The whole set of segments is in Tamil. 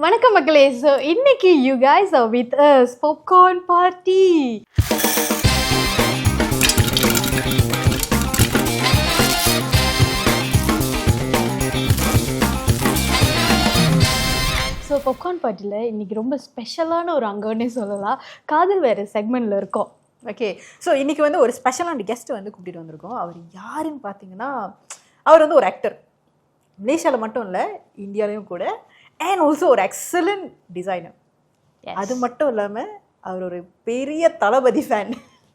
வணக்கம் மக்களே. ஸோ இன்னைக்கு you guys are with us popcorn party. So popcorn பார்ட்டியில் இன்னைக்கு ரொம்ப ஸ்பெஷலான ஒரு அங்கன்னே சொல்லலாம். காதல் வேறு செக்மெண்ட்டில் இருக்கோம். ஓகே, ஸோ இன்றைக்கி வந்து ஒரு ஸ்பெஷலான கெஸ்ட் வந்து கூட்டிகிட்டு வந்திருக்கோம். அவர் யாருன்னு பார்த்தீங்கன்னா, அவர் வந்து ஒரு ஆக்டர். மலேசியாவில் மட்டும் இல்லை, இந்தியாவிலையும் கூட. அண்ட் ஆல்சோ ஒரு எக்ஸலண்ட் டிசைனர். அது மட்டும் இல்லாமல் அவர் ஒரு பெரிய தளபதி ஃபேன்.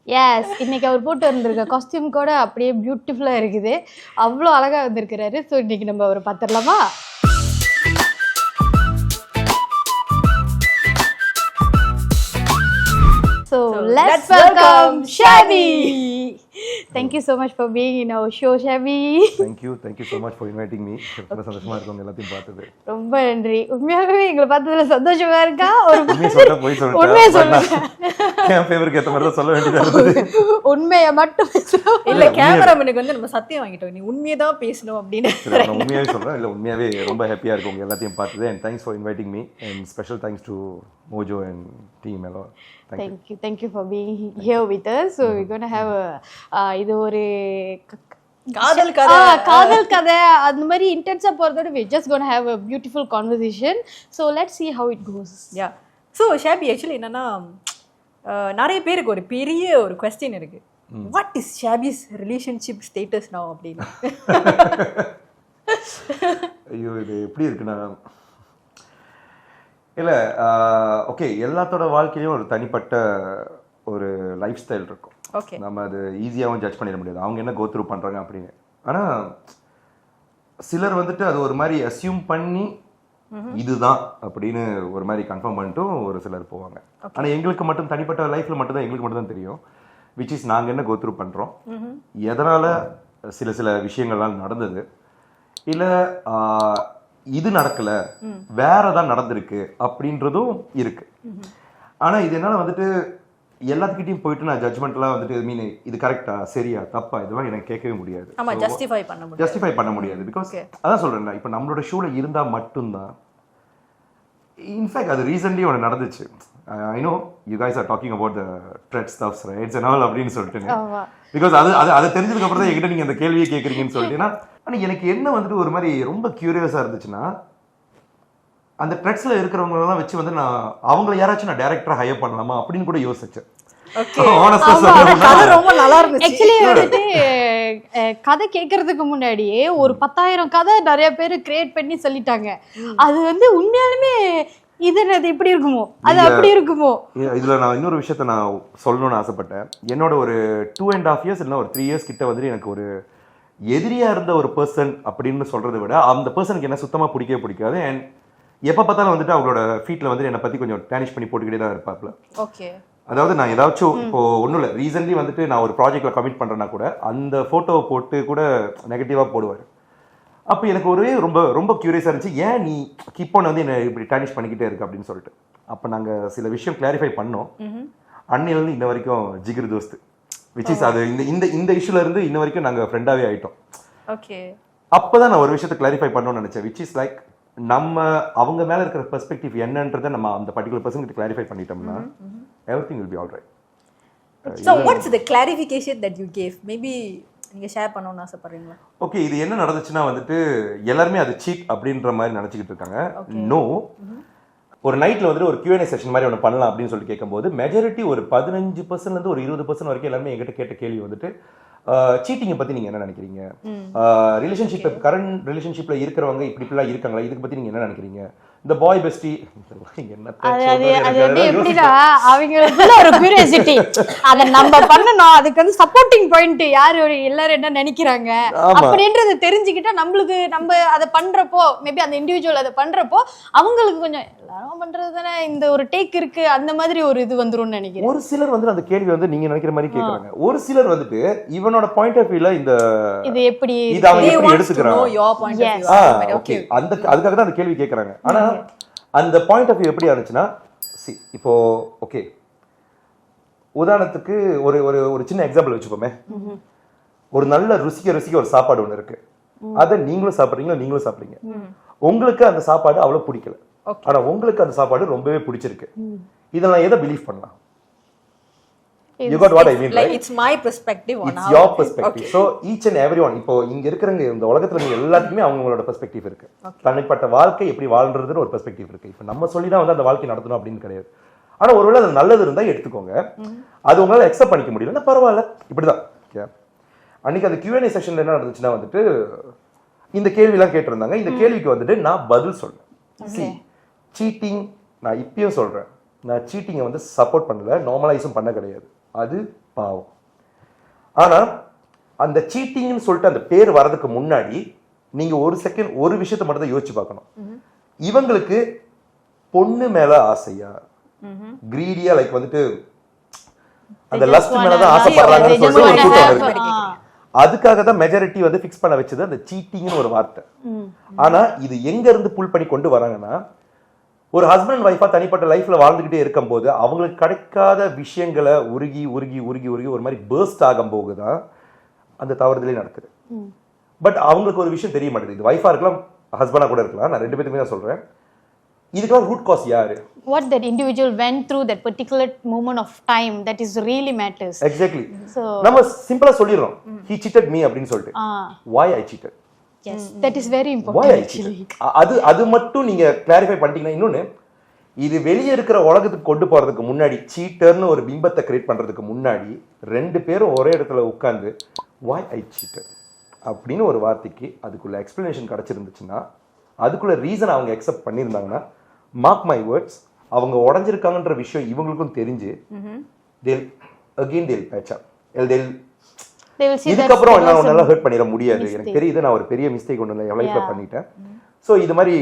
எஸ், இன்னைக்கு அவர் போட்டு வந்திருக்க காஸ்டியூம் கூட அப்படியே பியூட்டிஃபுல்லாக இருக்குது. அவ்வளோ அழகாக வந்திருக்கிறாரு. ஸோ இன்னைக்கு நம்ம அவரை பார்த்துடலாமா? So let's welcome Shabby. Thank you so much for being in our show, Shabby. Thank you so much for inviting me. ரொம்ப சந்தோஷமா இருக்கு உங்க எல்லாத்தையும் பார்த்தது. ரொம்ப நன்றி. உண்மையாகவே எங்களை பார்த்ததுல சந்தோஷமா இருக்கா? ஒரு உண்மையை சொல்ல போய் சொல்றேன். உண்மையை சொல்லுங்க. என் ஃபேவருக்கு ஏத்த மாதிரி தான் சொல்ல வேண்டியதா இருந்தது. உண்மையை மட்டும் இல்ல, கேமராமேனுக்கு வந்து நம்ம சத்தியம் வாங்கிட்டோம், நீ உண்மையை தான் பேசணும் அப்படின்னு. நான் உண்மையாவே சொல்றேன். இல்ல உண்மையாவே ரொம்ப ஹாப்பியா இருக்கு உங்க எல்லாத்தையும் பார்த்தது. and thanks for inviting me and special thanks to Mojo and team alone. Thank you for being here with us. So we're going to have இது ஒரு காதல் கதை அந்த மாதிரி இன்டென்ஸா போறதோட we just going to have a beautiful conversation. So let's see how it goes. Yeah. So Shabby, actually என்னன்னா, நிறைய பேருக்கு ஒரு பெரிய ஒரு கொஸ்டின் இருக்கு. What is Shabby's relationship status now அப்படின்னு. ஐயோ, இது எப்படி இருக்குன்னா, இல்லை ஓகே, எல்லாத்தோட வாழ்க்கையிலையும் ஒரு தனிப்பட்ட ஒரு லைஃப் ஸ்டைல் இருக்கும். ஓகே, நம்ம அது ஈஸியாகவும் ஜட்ஜ் பண்ணிட முடியாது அவங்க என்ன கோத்ரூ பண்ணுறாங்க அப்படின்னு. ஆனால் சிலர் வந்துட்டு அது ஒரு மாதிரி அசியூம் பண்ணி இதுதான் அப்படின்னு ஒரு மாதிரி கன்ஃபார்ம் பண்ணிட்டும் ஒரு சிலர் போவாங்க. ஆனால் எங்களுக்கு மட்டும் தனிப்பட்ட லைஃப்பில் மட்டும்தான் எங்களுக்கு மட்டும் தான் தெரியும் விச் இஸ் நாங்கள் என்ன கோத்ரூ பண்ணுறோம், எதனால் சில விஷயங்கள்லாம் நடந்தது, இல்லை இது நடக்கல வேற ஏதாவது நடந்திருக்கு அப்படின்றதும் இருக்கு. ஆனா இது என்னால வந்துட்டு எல்லாத்துக்கிட்டையும் போயிட்டு நான் ஜட்ஜ்மெண்ட்லாம் வந்துட்டு மீன் இது கரெக்டா சரியா தப்பா இதெல்லாம் எனக்கு கேட்கவே முடியாது. ஜஸ்டிஃபை பண்ண முடியாது. பிகாஸ் அதான் சொல்றேன், இப்போ நம்மளோட ஷூல இருந்தா மட்டும்தான். இன்ஃபேக்ட் அது ரீசன்ட்லி ஒன்று நடந்துச்சு. I know you guys are talking about the thread stuffs rights and all அப்படின்னு சொல்லிட்டு. பிகாஸ் அதை தெரிஞ்சதுக்கு அப்புறம் தான் என்கிட்ட நீங்க அந்த கேள்வியை கேட்குறீங்கன்னு சொல்லிட்டீங்கன்னா. ஆனால் எனக்கு என்ன வந்துட்டு ஒரு மாதிரி ரொம்ப கியூரியஸாக இருந்துச்சுன்னா, அந்த ட்ரெட்ஸில் இருக்கிறவங்களெல்லாம் வச்சு வந்து நான் அவங்கள யாராச்சும் நான் டைரக்டராக ஹையர் பண்ணலாமா அப்படின்னு கூட யோசிச்சேன். கதை கேட்கறதுக்கு முன்னாடியே ஒரு 10,000 கதை நிறைய பேர் கிரியேட் பண்ணி சொல்லிட்டாங்க. அது வந்து உண்மையாலுமே இது இப்படி இருக்குமோ அது அப்படி இருக்குமோ. இதுல நான் இன்னொரு விஷயத்த நான் சொல்லணும்னு ஆசைப்பட்டேன். என்னோட ஒரு 2.5 years இல்லை ஒரு 3 years கிட்ட வந்துட்டு எனக்கு ஒரு எதிரியா இருந்த ஒரு பர்சன் அப்படின்னு சொல்றதை விட அந்த பர்சனுக்கு என்ன சுத்தமா பிடிக்கவே பிடிக்காது. அண்ட் எப்ப பார்த்தாலும் வந்துட்டு அவங்களோட ஃபீட்ல வந்துட்டு என்னை பத்தி கொஞ்சம் டேனிஷ் பண்ணி போட்டுக்கிட்டே தான் இருப்பாப்ல. ஓகே, அதாவது நான் ஏதாச்சும் இப்போ ஒன்றும் இல்லை, ரீசன்ட்லி வந்துட்டு நான் ஒரு ப்ராஜெக்ட்ல கமிட் பண்றேன்னா கூட அந்த போட்டோவை போட்டு கூட நெகட்டிவா போடுவார். அப்போ எனக்கு ஒரே ரொம்ப ரொம்ப கியூரியஸாக இருந்துச்சு, ஏன் நீ கீப் ஆன் வந்து என்ன இப்படி டேனிஷ் பண்ணிக்கிட்டே இருக்கு அப்படின்னு சொல்லிட்டு. அப்போ நாங்கள் சில விஷயம் கிளாரிஃபை பண்ணோம். அன்னிலிருந்து இன்ன வரைக்கும் ஜிகிர் தோஸ்து விச் இஸ் அது இந்த இந்த இஷ்யூல இருந்து இன்ன வரைக்கும் நாங்கள் ஃப்ரெண்டாகவே ஆகிட்டோம். ஓகே, அப்போதான் நான் ஒரு விஷயத்தை கிளாரிஃபை பண்ணணும்னு நினச்சேன். விச் இஸ் லைக் நம்ம அவங்க மேலே இருக்கிற பெர்ஸ்பெக்டிவ் என்னன்றதை நம்ம அந்த பர்டிகுலர் பர்சன் கிட்ட கிளாரிஃபை பண்ணிட்டோம்னா everything will be all right. So what's the clarification that you gave? Maybe நீங்க ஷேர் பண்ணணும்னு ஆசைப்படுறீங்களா? ஓகே, இது என்ன நடந்துச்சுன்னா வந்துட்டு எல்லாருமே அது சீட் அப்படின்ற மாதிரி நினச்சிக்கிட்டு இருக்காங்க. நோ, ஒரு நைட்டில் வந்துட்டு ஒரு Q&A செஷன் மாதிரி ஒன்று பண்ணலாம் அப்படின்னு சொல்லிட்டு கேட்கும்போது மெஜாரிட்டி ஒரு 15% ஒரு 20% வரைக்கும் எல்லாருமே என்கிட்ட கேட்ட கேள்வி வந்துட்டு சீட்டிங்கை பற்றி நீங்கள் என்ன நினைக்கிறீங்க, ரிலேஷன்ஷிப் கரண்ட் ரிலேஷன்ஷிப்ல இருக்கிறவங்க இப்படிலாம் இருக்காங்களா, இதுக்கு பற்றி நீங்கள் என்ன நினைக்கிறீங்க, இந்த பாய் பெஸ்டி எப்படின்னா அவங்களுக்குள்ள ஒரு கியூரியாசிட்டி அதை நம்ம பண்ணணும். அதுக்கு வந்து சப்போர்ட்டிங் பாயிண்ட் யாரு எல்லாரும் என்ன நினைக்கிறாங்க அப்படின்றத தெரிஞ்சுக்கிட்டா நம்மளுக்கு நம்ம அதை பண்றப்போ மேபி அந்த இண்டிவிஜுவல் அதை பண்றப்போ அவங்களுக்கு கொஞ்சம் எல்லாரும் பண்றது தானே இந்த ஒரு டேக் இருக்கு அந்த மாதிரி ஒரு இது வந்துரும் நினைக்கிறேன். ஒரு சிலர் வந்து அந்த கேள்வி வந்து நீங்க நினைக்கிற மாதிரி கேக்குறாங்க. ஒரு சிலர் வந்துட்டு இவனோட பாயிண்ட் ஆஃப் வியூல இந்த இது எப்படி இத அவங்க எப்படி எடுத்துக்கறாங்க. ஓகே, அதுக்காக தான் அந்த கேள்வி கேக்குறாங்க. ஆனா அந்த பாயிண்ட் ஆஃப் வியூ எப்படி ஆச்சுன்னா, இப்போ ஓகே உதாரணத்துக்கு ஒரு ஒரு ஒரு சின்ன எக்ஸாம்பிள் வச்சுப்போமே. ஒரு நல்ல ருசிக்க ஒரு சாப்பாடு ஒன்று இருக்கு, அதை நீங்களும் சாப்பிட்றீங்களா நீங்களும் சாப்பிட்றீங்க, உங்களுக்கு அந்த சாப்பாடு அவ்வளோ பிடிக்கல, ஆனா உங்களுக்கு அந்த சாப்பாடு ரொம்பவே பிடிச்சிருக்கு. இதெல்லாம் எதை பிலீவ் பண்ணலாம்? You got what I mean, like right? it's my perspective on It's how your it is. perspective. So each and everyone, இப்போ இங்க இருக்கிறவங்க இந்த உலகத்துல நீங்க எல்லாத்துக்குமே அவங்களோட பெர்ஸ்பெக்டிவ் இருக்கு. தனிப்பட்ட வாழ்க்கை எப்படி வாழ்றதுன்னு ஒரு பெர்ஸ்பெக்டிவ் இருக்கு. இப்போ நம்ம சொல்லி தான் வந்து அந்த வாழ்க்கை நடத்தணும் அப்படின்னு கிடையாது. ஆனா ஒருவேளை அது நல்லது இருந்தா எடுத்துக்கோங்க. அது உங்களால அக்செப்ட் பண்ணிக்க முடியலன்னா பரவாயில்ல, இப்படிதான். அன்னைக்கு அந்த Q&A செஷன்ல என்ன நடந்துச்சுன்னா வந்துட்டு இந்த கேள்விலாம் கேட்டிருந்தாங்க. இந்த கேள்விக்கு வந்துட்டு நான் பதில் சொல்றேன். சீட்டிங் நான் இப்பயும் சொல்றேன், நான் சீட்டிங்கை வந்து சப்போர்ட் பண்ணல, நார்மலைஸும் பண்ண கிடையாது. அது பாவம். ஆனா அந்த சீட்டிங்னு சொல்லிட்டு அந்த பேர் வரதுக்கு முன்னாடி நீங்க ஒரு செகண்ட் ஒரு விஷயத்தை மட்டும் தான் யோசிச்சு பார்க்கணும். இவங்களுக்கு பொண்ணு மேல ஆசையா, கிரீடியா, லைக் வந்துட்டு அந்த லஸ்ட் மேலதான் ஆசைப்படுறாங்கன்னு சொல்லிட்டு ஒரு கூட்டம் இருக்கு. அதுக்காக தான் மெஜாரிட்டி வந்து ஃபிக்ஸ் பண்ண வச்சது அந்த சீட்டிங்னு ஒரு வார்த்தை. ஆனா இது எங்க இருந்து புல் பண்ணி கொண்டு வராங்கன்னா, ஒரு ஹஸ்பண்ட் அண்ட் ஒய்ஃபா தனிப்பட்ட லைஃப்ல வாழ்ந்துகிட்டே இருக்கும் போது அவங்களுக்கு கிடைக்காத விஷயங்களை உருகி உருகி உருகி உருகி ஒரு மாதிரி பேர்ஸ்ட் ஆகும் போகுதான் அந்த தவறுதலே நடக்குது. பட் அவங்களுக்கு ஒரு விஷயம் தெரிய மாட்டேங்குது. இது ஒய்ஃபா இருக்கலாம், ஹஸ்பண்டா கூட இருக்கலாம், நான் ரெண்டு பேருமே தான் சொல்றேன். இதுக்கெல்லாம் ரூட் காஸ் யாரு? What that individual went through that particular moment of time, that is really matters. Exactly. So நம்ம சிம்பிளா சொல்லிடுறோம், he cheated me அப்படின்னு சொல்லிட்டு. Why I cheated? Yes, that is very important. Why I cheated? அது மட்டும் நீங்க கிளாரிஃபை பண்ணிட்டீங்கன்னா, இன்னொன்னு இது வெளியே இருக்கிற உலகத்துக்கு கொண்டு போறதுக்கு முன்னாடி, சீட்டர்னு ஒரு பிம்பத்தை கிரியேட் பண்றதுக்கு முன்னாடி ரெண்டு பேரும் ஒரே இடத்துல உட்கார்ந்து why I cheated அப்படின்னு ஒரு வார்த்தைக்கு அதுக்குள்ள எக்ஸ்பிளனேஷன் கிடைச்சிருந்துச்சுன்னா, அதுக்குள்ள ரீசன் அவங்க அக்செப்ட் பண்ணியிருந்தாங்கன்னா, மார்க் மை வேர்ட்ஸ், அவங்க உடஞ்சிருக்காங்கன்ற விஷயம் இவங்களுக்கும் தெரிஞ்சு they'll patch up. இதுக்கப்புறம் என்னால் ஒன்னால ஹர்ட் பண்ணிட முடியாது, எனக்கு தெரியுது நான் ஒரு பெரிய மிஸ்டேக் ஒன்று என் லைஃப்ல பண்ணிட்டேன். ஸோ இது மாதிரி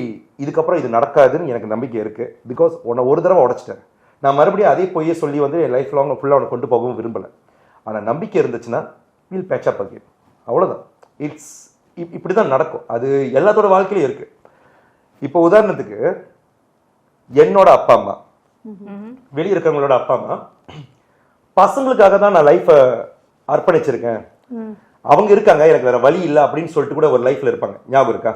இதுக்கப்புறம் இது நடக்காதுன்னு எனக்கு நம்பிக்கை இருக்கு. பிகாஸ் உன்னை ஒரு தடவை உடைச்சிட்டேன், நான் மறுபடியும் அதே பொய்யே சொல்லி வந்து என் லைஃப் லாங் ஃபுல்லாக அவனை கொண்டு போகவும் விரும்பலை. ஆனால் நம்பிக்கை இருந்துச்சுன்னா வில் பேட்ச் அப் அகெயின். அவ்வளோதான். இட்ஸ் இப்படி தான் நடக்கும். அது எல்லாத்தோட வாழ்க்கையிலும் இருக்கு. இப்போ உதாரணத்துக்கு என்னோட அப்பா அம்மா, வெளியே இருக்கிறவங்களோட அப்பா அம்மா பசங்களுக்காக தான் நான் லைஃப்பை அர்ப்பணிச்சிருக்கேன், அவங்க இருக்காங்க எனக்கு வேற வழி இல்ல அப்படின்னு சொல்லிட்டு கூட ஒரு லைஃப்ல இருப்பாங்க. ஞாபகம் இருக்கா?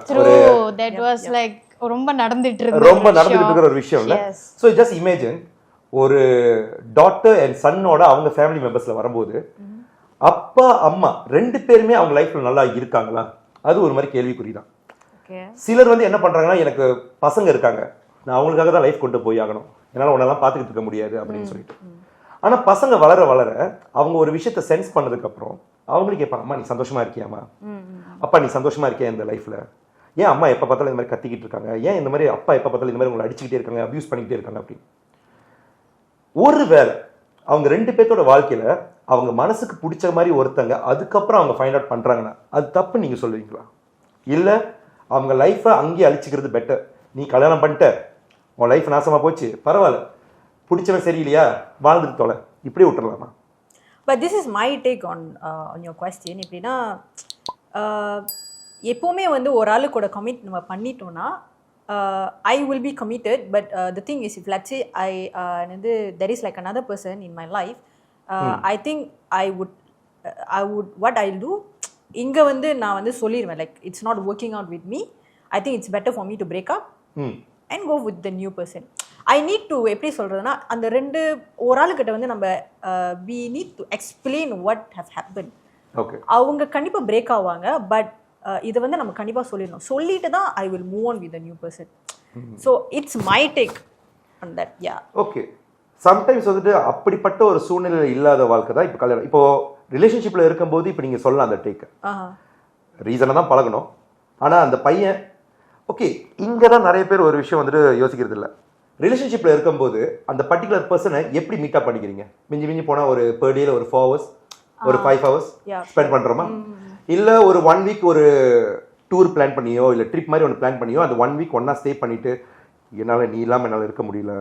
That was like ரொம்ப நடந்துட்டு இருக்கிற ஒரு விஷயம் இல்ல. சோ ஜஸ்ட் இமேஜின், ஒரு டாட்டர் அண்ட் சன்னோட அவங்க ஃபேமிலி மெம்பர்ஸ்ல வரும்போது அப்பா அம்மா ரெண்டு பேருமே அவங்க லைஃப்ல நல்லா இருக்காங்களா? அது ஒரு மாதிரி கேள்விக்குறிதான். சிலர் வந்து என்ன பண்றாங்கன்னா, எனக்கு பசங்க இருக்காங்க, நான் அவங்களுக்காக தான் லைஃப் கொண்டு போய் ஆகணும், என்னால உன்னெல்லாம் பார்த்துக்கிட்டு இருக்க முடியாது அப்படின்னு சொல்லிட்டு. ஆனா பசங்க வளர வளர அவங்க ஒரு விஷயத்த சென்ஸ் பண்ணதுக்கு அப்புறம் அவங்களுக்கு கேட்பாங்க, அம்மா நீ சந்தோஷமா இருக்கியாமா, அப்பா நீ சந்தோஷமா இருக்கியா இந்த லைஃப்ல, ஏன் அம்மா எப்ப பார்த்தாலும் இந்த மாதிரி கத்திக்கிட்டு இருக்காங்க, ஏன் இந்த மாதிரி அப்பா எப்ப பார்த்தாலும் இந்த மாதிரி உங்களை அடிச்சுக்கிட்டே இருக்காங்க, அபியூஸ் பண்ணிக்கிட்டே இருக்காங்க அப்படின்னு. ஒருவேளை அவங்க ரெண்டு பேர்த்தோட வாழ்க்கையில அவங்க மனசுக்கு பிடிச்ச மாதிரி ஒருத்தங்க அதுக்கப்புறம் அவங்க ஃபைண்ட் அவுட் பண்றாங்கன்னா அது தப்பு நீங்க சொல்லுவீங்களா? இல்ல அவங்க லைஃபை அங்கேயே அழிச்சுக்கிறது பெட்டர், நீ கல்யாணம் பண்ணிட்ட உன் லைஃப் நாசமா போச்சு, பரவாயில்ல, பிடிச்சவன் சரியில்லையா வாழ்ந்துட்டு தொலை, இப்படியே விட்டுறலாமா? But this is my take on your question. எப்படின்னா, எப்போவுமே வந்து ஒரு ஆளு கூட கமிட் நம்ம பண்ணிட்டோம்னா, I will be committed. But the thing is, if let's say வந்து there is like another person in my life, I think I would what I'll do, இங்கே வந்து நான் வந்து சொல்லிடுவேன், like it's not working out with me, I think it's better for me to break up and go with the new person. I need to, எப்படி சொல்கிறதுனா, அந்த ரெண்டு ஒரு ஆளுக்கிட்ட வந்து நம்ம we need to explain what how happen. Okay, அவங்க கண்டிப்பாக பிரேக் ஆவாங்க. பட் இதை வந்து நம்ம கண்டிப்பாக சொல்லிடணும். சொல்லிட்டு தான் I will move on with the new person. So it's my take on that. Yeah, okay. Sometimes வந்துட்டு அப்படிப்பட்ட ஒரு சூழ்நிலை இல்லாத வாழ்க்கை தான் இப்போ கல்யாணம். இப்போ ரிலேஷன்ஷிப்ல இருக்கும்போது இப்போ நீங்க சொல்லலாம் அந்த டேக் ரீசனை தான் பழகணும். ஆனால் அந்த பையன் ஓகே, இங்கே தான் நிறைய பேர் ஒரு விஷயம் வந்துட்டு யோசிக்கிறது இல்லை. ரிலேஷன்ஷிப்ல இருக்கும்போது அந்த பர்டிகுலர் பர்சனை எப்படி மீட்டப் பண்ணிக்கிறீங்க? மிஞ்சி மிஞ்சி போனால் ஒரு பெர் டேல ஒரு 4 hours ஒரு 5 hours ஸ்பெண்ட் பண்ணுறோமா? இல்லை ஒரு 1 week ஒரு டூர் பிளான் பண்ணியோ இல்லை ட்ரிப் மாதிரி ஒன்று பிளான் பண்ணியோ அந்த 1 week ஒன்றா ஸ்டே பண்ணிட்டு, என்னால் நீ இல்லாமல் என்னால் இருக்க முடியல,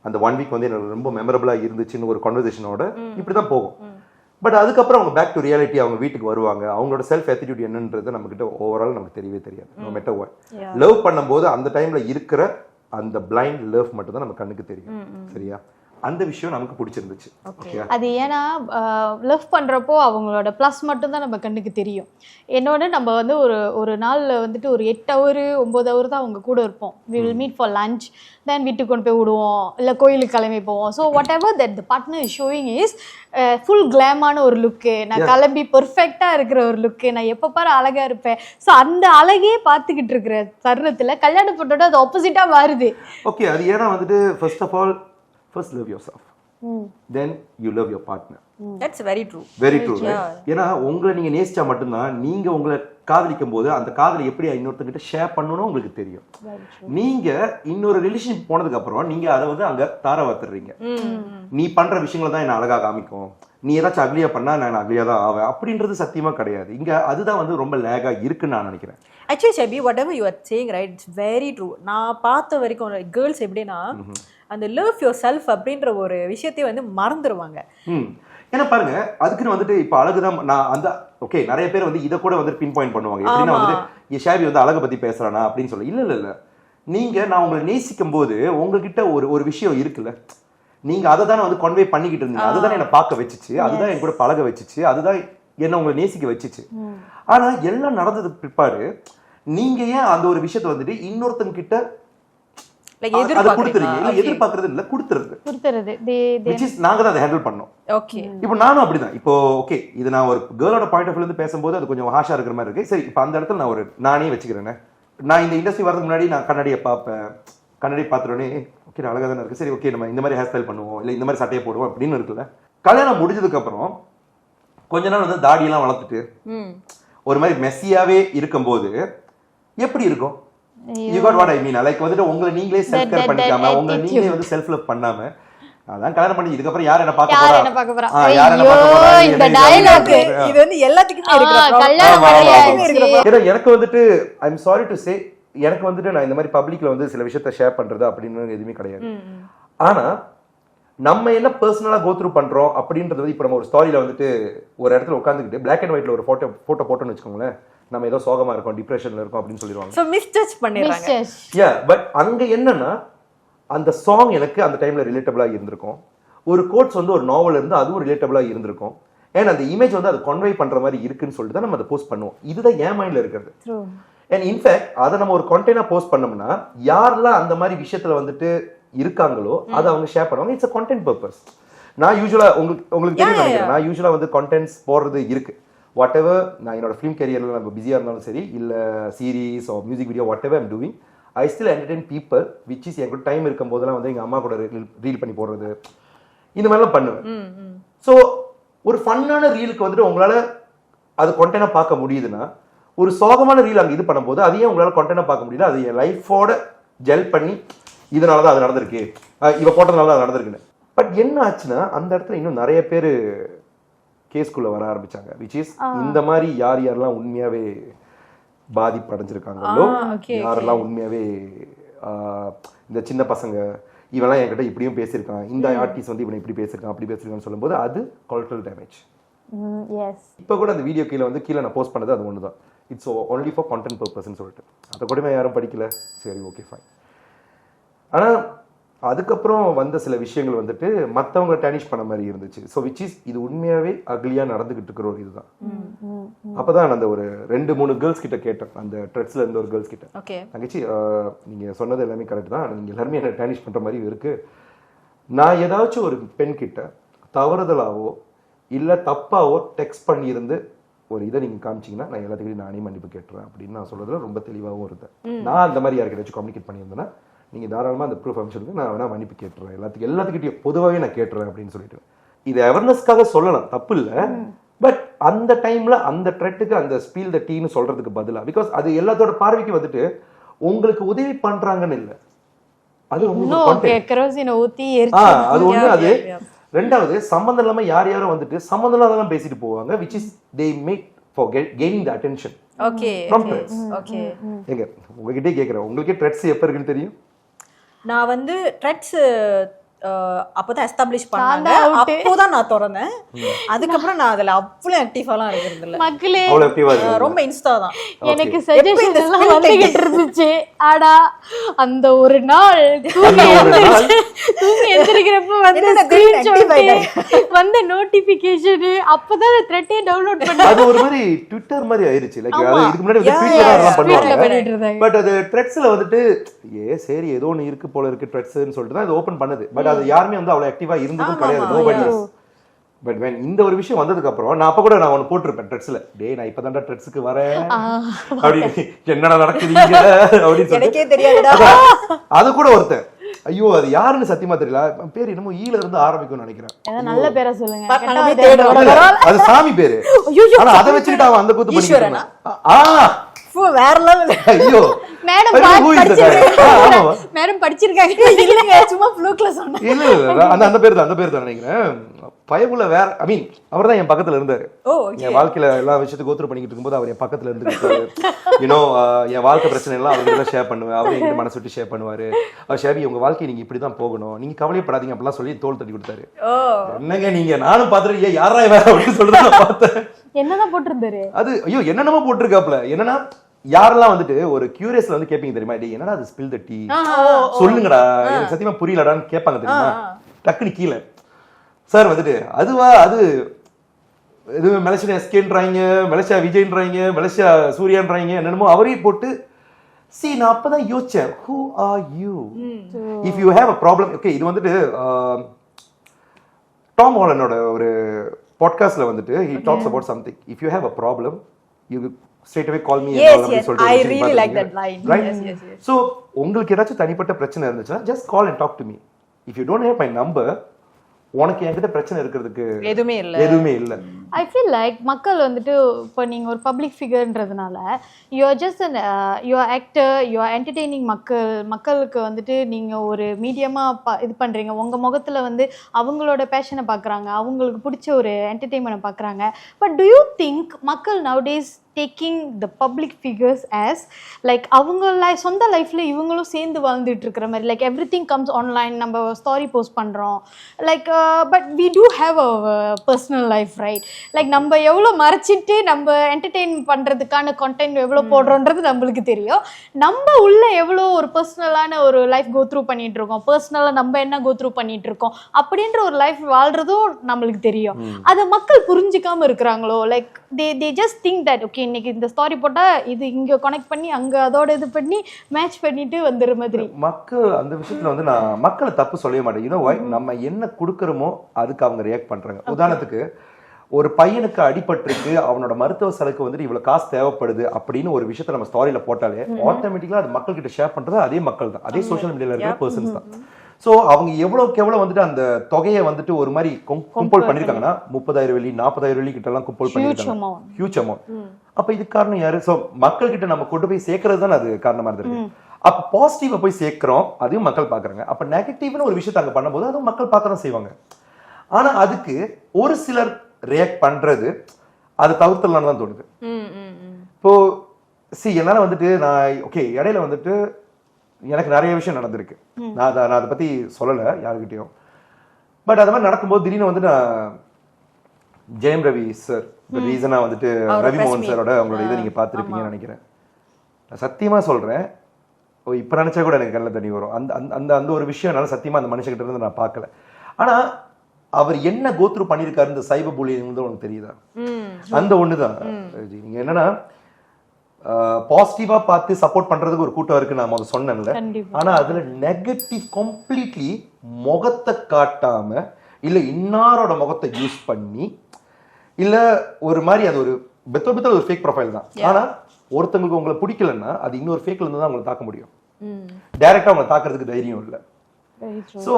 அந்த 1 week வந்து எனக்கு ரொம்ப மெமரபிளாக இருந்துச்சுன்னு ஒரு கான்வர்சேஷனோட இப்படி தான் போகும். பட் அதுக்கப்புறம் அவங்க பேக் டு ரியாலிட்டி, அவங்க வீட்டுக்கு வருவாங்க. அவங்களோட செல்ஃப் ஆட்டிடியூட் என்னன்றது நம்மகிட்ட ஓவரால் நமக்கு தெரியவே தெரியாது. நோ மேட்டர் வாட், லவ் பண்ணும்போது அந்த டைம்ல இருக்கிற அந்த பிளைண்ட் லவ் மட்டும் தான் நம்ம கண்ணுக்கு தெரியும். சரியா? அந்த விஷயம் நமக்கு பிடிச்சிருந்துச்சு. ஓகே, அது ஏன்னா லவ் பண்றப்போ அவங்களோட ப்ளஸ் மட்டும் தான் நம்ம கண்ணுக்கு தெரியும். என்னோட நம்ம வந்து ஒரு நாள்ல வந்துட்டு ஒரு 8 hour 9 hour தான் அவங்க கூட இருப்போம். we will meet for lunch, then வீட்டுக்கு கொண்டு போய் விடுவோம், இல்லை கோயிலுக்கு கிளம்பி போவோம். So whatever that the partner is showing is full கிளாமான ஒரு லுக்கு, நான் கிளம்பி பெர்ஃபெக்டாக இருக்கிற ஒரு லுக்கு, நான் எப்போ பாரு அழகா இருப்பேன். ஸோ அந்த அழகே பார்த்துக்கிட்டு இருக்கிற தருணத்தில் கல்யாணம் பண்ணோட அது ஆப்போசிட்டாக மாறுது. ஓகே, அது ஏன்னா வந்துட்டு first of all first love yourself, then you love your partner. That's very true. Very true. ஏன்னா உங்களை நீங்க நேசிச்சா மட்டும்தான் நீங்க உங்களை காதலிக்கும் போது அந்த காதலை எப்படி இன்னொருத்தங்கிட்ட ஷேர் பண்ணணும்னு உங்களுக்கு தெரியும். நீங்க இன்னொரு ரிலேஷன்ஷிப் போனதுக்கு அப்புறம் நீங்க அதை வந்து அங்க தார வாத்துறீங்க. நீ பண்ற விஷயங்களை தான் என்ன அழகா காமிக்கும், நீ ஏதாச்சும் அக்லியா பண்ணா நான் அக்லியா தான் ஆவேன் அப்படின்றது சத்தியமா கிடையாது. இங்க அதுதான் வந்து ரொம்ப லேகா இருக்குன்னு நான் நினைக்கிறேன். Actually Shafi, what ever you are saying right, it's very true. நான் பார்த்த வரைக்கும் கேர்ள்ஸ் எப்படின்னா அந்த லவ் யுவர் செல்ஃப் அப்படின்ற ஒரு விஷயத்தை வந்து மறந்துடுவாங்க. ஏன்னா பாருங்க, அதுக்குன்னு வந்துட்டு இப்போ அழகுதான் நான் அந்த ஓகே நிறைய பேர் வந்து இதை கூட வந்து பின் பாயிண்ட் பண்ணுவாங்க. எப்படின்னா வந்துட்டு ஷாபி வந்து அழகை பத்தி பேசுறானா அப்படின்னு சொல்லி. இல்ல நீங்க நான் உங்களை நேசிக்கும் போது உங்ககிட்ட ஒரு விஷயம் இருக்குல்ல, நீங்க அதை தானே வந்து கன்வே பண்ணிக்கிட்டு இருந்தீங்க. அதுதான் என்னை பார்க்க வச்சுச்சு, அதுதான் என் கூட பழக வச்சுச்சு, அதுதான் என்ன உங்களை நேசிக்க வச்சுச்சு. ஆனா எல்லாம் நடந்ததுக்கு பிற்பாடு நீங்க ஏன் அந்த ஒரு விஷயத்த வந்துட்டு இன்னொருத்தங்க கிட்ட எதிர்பார்க்கறது இல்ல, கொடுத்துறது. நாங்க தான் அதை ஹேண்டில் பண்ணோம். இப்போ நானும் அப்படிதான். இப்போ ஓகே, இது நான் ஒரு கேர்ளோட பாயிண்ட் ஆஃப் வியூல இருந்து பேசும்போது அது கொஞ்சம் ஹாஷா இருக்கிற மாதிரி இருக்கு. சரி, இப்போ அந்த இடத்துல நானே வச்சுக்கிறேன். நான் இந்த இண்டஸ்ட்ரி வரதுக்கு முன்னாடி நான் கண்ணாடியை பார்ப்பேன். கண்ணாடி பார்த்துட்டோன்னே ஓகே அழகா தானே இருக்கு, சரி ஓகே நம்ம இந்த மாதிரி ஹேர் ஸ்டைல் பண்ணுவோம், இல்லை இந்த மாதிரி சட்டையை போடுவோம் அப்படின்னு இருக்குல்ல. கல்யாணம் முடிஞ்சதுக்கு அப்புறம் கொஞ்ச நாள் வந்து தாடியெல்லாம் வளர்த்துட்டு ஒரு மாதிரி மெஸ்ஸியாவே இருக்கும்போது எப்படி இருக்கும்? You got what I mean. Like வந்துட்டு உங்களை நீங்களே செல்ஃப் கேர் பண்ணிக்காம, உங்களை நீங்களே வந்து செல்ஃப் லவ் பண்ணாம, அதான் கல்யாணம் பண்ணி இதுக்கு அப்புறம் யார் என்ன பார்க்க போறா, யார் என்ன பார்க்க போறா, இந்த டயலாக் இது வந்து எல்லாத்துக்குமே இருக்கிற ப்ராப்ளம். எனக்கு வந்துட்டு ஐ அம் சாரி டு சே, எனக்கு வந்துட்டு நான் இந்த மாதிரி பப்ளிக்ல வந்து சில விஷயத்தை ஷேர் பண்றது அப்படின்னு எதுவுமே கிடையாது. ஆனா நம்ம என்ன பர்சனலா கோ த்ரூ பண்றோம் அப்படின்றது வந்து இப்போ நம்ம ஒரு ஸ்டோரியில வந்துட்டு ஒரு இடத்துல உட்காந்துக்கிட்டு பிளாக் அண்ட் ஒயிட்ல ஒரு போட்டோ போட்டோன்னு வச்சுக்கோங்களேன், நம்ம ஏதோ சோகமா இருக்கோம், டிப்ரெஷன்ல இருக்கோம் அப்படின்னு சொல்லிடுவாங்க. சோ மிஸ்ஜட்ஜ் பண்ணிடுறாங்க. பட் அங்க என்னன்னா அந்த சாங் எனக்கு அந்த டைம்ல ரிலேட்டபிளா இருந்திருக்கும். ஒரு கோட்ஸ் வந்து ஒரு நாவல் இருந்து அதுவும் ரிலேட்டபிளா இருந்திருக்கும். ஏன்னா அந்த இமேஜ் வந்து அதை கன்வே பண்ற மாதிரி இருக்குன்னு சொல்லிட்டு தான் நம்ம அதை போஸ்ட் பண்ணுவோம். இதுதான் என் மைண்ட்ல இருக்கிறது. அண்ட் இன்ஃபேக்ட் அதை நம்ம ஒரு கண்டென்ட்டா போஸ்ட் பண்ணோம்னா யாரெல்லாம் அந்த மாதிரி விஷயத்துல வந்துட்டு இருக்காங்களோ அதை அவங்க ஷேர் பண்ணுவாங்க. It's a content purpose. நான் யூஸ்வலா உங்களுக்கு தெரியும் நினைக்கிறேன், நான் யூஸ்வலா வந்து கண்டென்ட்ஸ் போடுறது இருக்கு. வாட் எவர் நான் என்னோட ஃபிலிம் கேரியரில் நம்ம பிஸியாக இருந்தாலும் சரி, இல்லை series or music video whatever I'm doing, I still entertain people which is என் கூட டைம் இருக்கும் போதெல்லாம் வந்து எங்கள் அம்மா கூட ரீல் பண்ணி போடுறது இந்த மாதிரிலாம் பண்ணுவேன். ஸோ ஒரு ஃபன்னான ரீலுக்கு வந்துட்டு உங்களால் அது கண்டென்ட்டாக பார்க்க முடியுதுன்னா, ஒரு சோகமான ரீல் அங்கே இது பண்ணும்போது அதையே உங்களால் கண்டென்ட்டாக பார்க்க முடியல. அது என் லைஃபோட ஜெல் பண்ணி இதனால தான் அது நடந்திருக்கு, இவ போட்டதுனால தான் அது நடந்திருக்குன்னு. பட் என்ன ஆச்சுன்னா அந்த இடத்துல இன்னும் நிறைய பேர் கேஸ்குள்ள வர ஆரம்பிச்சாங்க. விச் இஸ் இந்த மாதிரி யாரெல்லாம் உண்மையாவே பாதிப்படைஞ்சிருக்காங்களோ, யாரெல்லாம் உண்மையாவே இந்த சின்ன பசங்க இவெல்லாம் என்கிட்ட இப்படியும் பேசியிருக்கான், இந்த ஆர்டிஸ்ட் வந்து இவனை இப்படி பேசியிருக்கான் அப்படி பேசியிருக்கான்னு சொல்லும்போது அது கொலட்ரல் டேமேஜ். இப்போ கூட அந்த வீடியோ கீழே நான் போஸ்ட் பண்ணது அது ஒன்று தான். இட்ஸ் ஒன்லி ஃபார் கண்டென்ட் பர்பஸ்ன்னு சொல்லிட்டு அதை கூட யாரும் படிக்கல, சரி ஓகே ஃபைன். ஆனால் அதுக்கப்புறம் வந்த சில விஷயங்கள் வந்துட்டு மற்றவங்க டேனிஷ் பண்ண மாதிரி இருந்துச்சு. ஸோ விச் இஸ் இது உண்மையாகவே அக்லியாக நடந்துகிட்டு இருக்கிற ஒரு இதுதான். அப்போதான் அந்த ஒரு 2-3 கேர்ள்ஸ் கிட்ட கேட்டேன், அந்த ட்ரெட்ஸ்ல இருந்த ஒரு கேர்ள்ஸ் கிட்ட, தங்கச்சி நீங்கள் சொன்னது எல்லாமே கரெக்ட் தான், நீங்கள் எல்லாருமே என்ன டேனிஷ் பண்ணுற மாதிரி இருக்கு. நான் ஏதாச்சும் ஒரு பெண் கிட்ட தவறுதலாவோ இல்லை தப்பாவோ டெக்ஸ்ட் பண்ணியிருந்து ஒரு இதை நீங்கள் காமிச்சிங்கன்னா நான் எல்லாத்துக்கிட்டையும் நானே மன்னிப்பு கேட்டுறேன் அப்படின்னு நான் சொல்றதுல ரொம்ப தெளிவாகவும் இருந்தேன். நான் அந்த மாதிரி யாருக்கிட்டாச்சும் கம்யூனிகேட் பண்ணியிருந்தேன்னா நீங்கள் தாராளமாக அந்த ப்ரூஃப் அமிச்சிருக்கு, நான் வேணா மன்னிப்பு கேட்டுறேன், எல்லாத்துக்கிட்டையும் பொதுவாகவே நான் கேட்டுறேன் அப்படின்னு சொல்லிட்டு. இது அவேர்னஸ்க்காக சொல்லலாம், தப்பு இல்லை. பட் அந்த டைம்ல அந்த த்ரெட்டுக்கு அந்த ஸ்பீல் த டீன்னு சொல்றதுக்கு பதிலாக, பிகாஸ் அது எல்லாத்தோட பார்வைக்கு வந்துட்டு உங்களுக்கு உதவி பண்றாங்கன்னு இல்லை, அது அது ஒண்ணு. அது ரெண்டாவது, சம்பந்தம் இல்லாம யாரும் வந்துட்டு சம்பந்தம் இல்லாதெல்லாம் பேசிட்டு போவாங்க, which is they make for gaining the attention from threads. உங்ககிட்டே கேட்குறேன், உங்களுக்கே த்ரெட்ஸ் எப்போ இருக்குன்னு தெரியும்? நான் வந்து த்ரெட்ஸ் அப்பதான் எஸ்டாப்ளிஷ் பண்ணாங்க. நான் தான் out. அப்போதான் நான் திறந்தேன். அதுக்கப்புறம் நான் அதுல அவ்வளவு ஆக்டிவாலாம் இருக்கிறது இல்ல. மக்களே அவ்வளவு active-ஆ இருக்கு. ரொம்ப இன்ஸ்டா தான். எனக்கு எப்ப இந்த சஜஷன் எல்லாம் screen வந்துகிட்டு இருந்துச்சு. ஆடா அந்த ஒரு நாள் தூங்கி எந்திரிக்கிறப்ப வந்து என்னடா திடீர்னு active ஸ்கிரீன்ஷாட் வந்து நோட்டிபிகேஷன் அப்பதான் த்ரெட்டே டவுன்லோட் பண்ண அது ஒரு மாதிரி ட்விட்டர் மாதிரி ஆயிருச்சு. லைக் அது ஆமா. இதுக்கு முன்னாடி வந்து Yeah, ட்வீட்ல yeah, அதெல்லாம் Twitter-ல பண்ணுவாங்க. பண்ணிட்டு இருந்தாங்க. பட் அது த்ரெட்ஸ்ல வந்துட்டு சரி ஏதோ ஒன்று இருக்கு போல இருக்கு த்ரெட்ஸ்னு சொல்லிட்டு தான் அது ஓபன் பண்ணுது. பட் அது யாருமே வந்து அவ்வளவு ஆக்டிவா இருந்ததும் கிடையாது. நோபடி. பட் when இந்த ஒரு விஷயம் வந்ததுக்கு அப்புறம் நான் அப்ப கூட நான் ஒன்னு போட்டிருப்பேன் த்ரெட்ஸ்ல. டேய் நான் இப்பதான்டா த்ரெட்ஸ்க்கு வரேன் அப்படி என்னடா நடக்குதுங்க அப்படி சொல்லி எனக்கே தெரியாதுடா. அது கூட ஒருத்தன் ஐயோ அது யாருன்னு சத்தியமா தெரியல. பேர் என்னமோ ஈல இருந்து ஆரம்பிக்கும்னு நினைக்கிறேன். ஏதாவது நல்ல பேரை சொல்லுங்க. நாங்க கெட்ட போய் பேரை தேடுறோம். சொல்லுங்க. அது சாமி பேரு. ஆனா அதை வச்சுக்கிட்டு அவன் அந்த கூத்து பண்ணிட்டு ஈஸ்வரனா? இருந்தான். வேற லெவல். ஐயோ madam who is the guy? ஆமா. மேடம் படிச்சிருக்காங்க. இல்லங்க சும்மா ஃப்ளூக்ல சொன்னேன். இல்ல அந்த பேர் தான் நினைக்கிறேன். பயமுள்ள வேற ஐ மீன் அவர் தான் என் பக்கத்துல இருந்தாரு. ஓ என் வாழ்க்கையில எல்லா விஷயத்தையும் கோத்ரூ பண்ணிக்கிட்டு இருக்கும்போது அவர் என் பக்கத்துல இருந்துருக்காரு. யூனோ என் வாழ்க்கை பிரச்சனை எல்லாம் அவர்கிட்ட ஷேர் பண்ணுவேன். அவர் என்கிட்ட மனசு விட்டு ஷேர் பண்ணுவாரு. ஷேபி உங்க வாழ்க்கை நீங்க இப்படிதான் போகணும், நீங்க கவலைப்படாதீங்க அப்படிலாம் சொல்லி தோல் தட்டி கொடுத்தாரு. என்னங்க நீங்க நானும் பாத்துட்டு யாரா வேற அப்படின்னு சொல்றத நான் பார்த்தேன். என்னதான் போட்டிருந்தாரு அது ஐயோ என்னென்னமோ போட்டிருக்காப்ல. என்னன்னா யாரெல்லாம் வந்துட்டு ஒரு கியூரியஸ்ல வந்து கேப்பீங்க தெரியுமா, டேய் என்னடா அது ஸ்பில் த டீ சொல்லுங்கடா எனக்கு சத்தியமா புரியலடான்னு கேட்பாங்க தெரியுமா. டக்குனு கீழே சார் வந்துட்டு அதுவா அது இது மலேசியா எஸ்கேன்றாங்க, மலேசியா விஜய்ன்றாங்க, மலேசியா சூர்யான்றாங்க, என்னென்னமோ அவரையும் போட்டு நான் அப்பதான் யோசிச்சேன் who are you if you have a problem. Okay இது வந்துட்டு டாம் ஹாலண்டோட ஒரு பாட்காஸ்ட்ல வந்துட்டு he talks about something. If you have a problem you straight away call me. Yes, yes, I really like that line. Right? Yes, yes, yes. So உங்களுக்கு ஏதாச்சும் தனிப்பட்ட பிரச்சனை இருந்துச்சுன்னா just call and talk to me. If you don't have my number உனக்கு என்கிட்ட பிரச்சனை இருக்கிறதுக்கு எதுவுமே இல்ல. ஐ ஃபீல் லைக் மக்கள் வந்துட்டு இப்போ நீங்கள் ஒரு பப்ளிக் ஃபிகர்ன்றதுனால you're just you're actor, you're entertaining மக்களுக்கு வந்துட்டு நீங்கள் ஒரு மீடியமாக இது பண்ணுறீங்க. உங்கள் முகத்தில் வந்து அவங்களோட பேஷனை பார்க்குறாங்க, அவங்களுக்கு பிடிச்ச ஒரு என்டர்டெயின்மெண்ட்டை பார்க்குறாங்க. பட் டு யூ திங்க் மக்கள் nowadays taking the public figures as like அவங்க சொந்த லைஃப்பில் இவங்களும் சேர்ந்து வாழ்ந்துட்டு இருக்கிற மாதிரி, like everything comes online, நம்ம ஸ்டாரி போஸ்ட் பண்ணுறோம் like but we do have a personal life right. Like நம்ம எவ்வளோ மறைச்சிட்டு நம்ம என்டர்டெயின் பண்ணுறதுக்கான கண்டென்ட் எவ்வளோ போடுறோன்றது நம்மளுக்கு தெரியும். நம்ம உள்ள எவ்வளோ ஒரு பர்சனலான ஒரு லைஃப் கோத்ரூ பண்ணிட்டு இருக்கோம், பர்சனலாக நம்ம என்ன கோத்ரூ பண்ணிட்டு இருக்கோம் அப்படின்ற ஒரு லைஃப் வாழ்றதும் நம்மளுக்கு தெரியும். அதை மக்கள் புரிஞ்சிக்காம இருக்கிறாங்களோ, like they just think that okay இன்னைக்கு இந்த ஸ்டாரி போட்டா இது இங்க கனெக்ட் பண்ணி அங்க அதோட இது பண்ணி மேட்ச் பண்ணிட்டு வந்துற மாதிரி. மக்கள் அந்த விஷயத்துல வந்து நான் மக்களை தப்பு சொல்லவே மாட்டேன். யூனோ வை நம்ம என்ன கொடுக்கறோமோ அதுக்கு அவங்க ரியாக்ட் பண்றாங்க. உதாரணத்துக்கு ஒரு பையனுக்கு அடிபட்டிருக்கு, அவனோட மருத்துவ செலவுக்கு வந்துட்டு இவ்வளவு காசு தேவைப்படுது அப்படின்னு ஒரு விஷயத்த நம்ம ஸ்டாரியில போட்டாலே ஆட்டோமேட்டிக்கலா அது மக்கள் கிட்ட ஷேர் பண்றது அதே மக்கள் தான், அதே சோஷியல் மீடியால இருக்கிற பர்சன்ஸ் தான். ஸோ அவங்க எவ்வளோக்கு எவ்வளோ வந்துட்டு அந்த தொகையை வந்துட்டு ஒரு மாதிரி கும்போல் பண்ணியிருக்காங்கன்னா 30,000 வெள்ளி 40,000 வெள்ளி கிட்ட எல்லாம் கும்போல் பண்ணியிருக்காங்க. Huge amount. அப்போ இதுக்கு காரணம் யாரு? ஸோ மக்கள் கிட்ட நம்ம கொண்டு போய் சேர்க்கறது தானே அது காரணமா இருந்திருக்கு. அப்போ பாசிட்டிவா போய் சேர்க்கிறோம், அதையும் மக்கள் பாக்குறாங்க. அப்போ நெகட்டிவ்னு ஒரு விஷயத்த அங்கே பண்ணும்போது அதுவும் மக்கள் பார்க்க தான் செய்வாங்க. ஆனா அதுக்கு ஒரு சிலர் ரியாக்ட் பண்றது அது தவிர்த்தலான்னு தான் தோணுது. இப்போ என்னால வந்துட்டு நான் ஓகே இடையில வந்துட்டு எனக்கு நிறைய விஷயம் நடந்திருக்கு. நான் அதை பத்தி சொல்லலை யாருக்கிட்டையும். பட் அது மாதிரி நடக்கும்போது திடீர்னு வந்து நான் ஜெயம் ரவி சார் ரீசனா வந்துட்டு ரவி மோகன் சாரோட அவங்களோட இதை நீங்க பார்த்துருப்பீங்கன்னு நினைக்கிறேன். நான் சத்தியமா சொல்றேன், இப்ப நினைச்சா கூட எனக்கு கண்ணில் தண்ணி வரும். அந்த அந்த அந்த ஒரு விஷயம் என்னால சத்தியமா அந்த மனுஷங்கிட்ட இருந்து நான் பார்க்கல. ஆனா அவர் என்ன கோத்ரூ பண்ணியிருக்காரு இந்த சைபர் புல்லிங் உனக்கு தெரியுதா? அந்த ஒண்ணுதான். நீங்க என்னன்னா பாசிட்டிவா பார்த்து சப்போர்ட் பண்றதுக்கு ஒரு கூட்டம் இருக்கு, நான் முதல்ல சொன்னேன்ல. ஆனா அதுல நெகட்டிவ் கம்ப்ளீட்லி முகத்தை காட்டாம இல்ல இன்னாரோட முகத்தை யூஸ் பண்ணி இல்ல ஒரு மாதிரி அது ஒரு பெத்த ஒரு ஃபேக் ப்ரொஃபைல் தான். ஆனா ஒருத்தங்களுக்கு உங்களை பிடிக்கலன்னா அது இன்னொரு ஃபேக்ல இருந்து தான் உங்களை தாக்க முடியும். டைரக்டா உங்களை தாக்குறதுக்கு தைரியம் இல்லை. ஸோ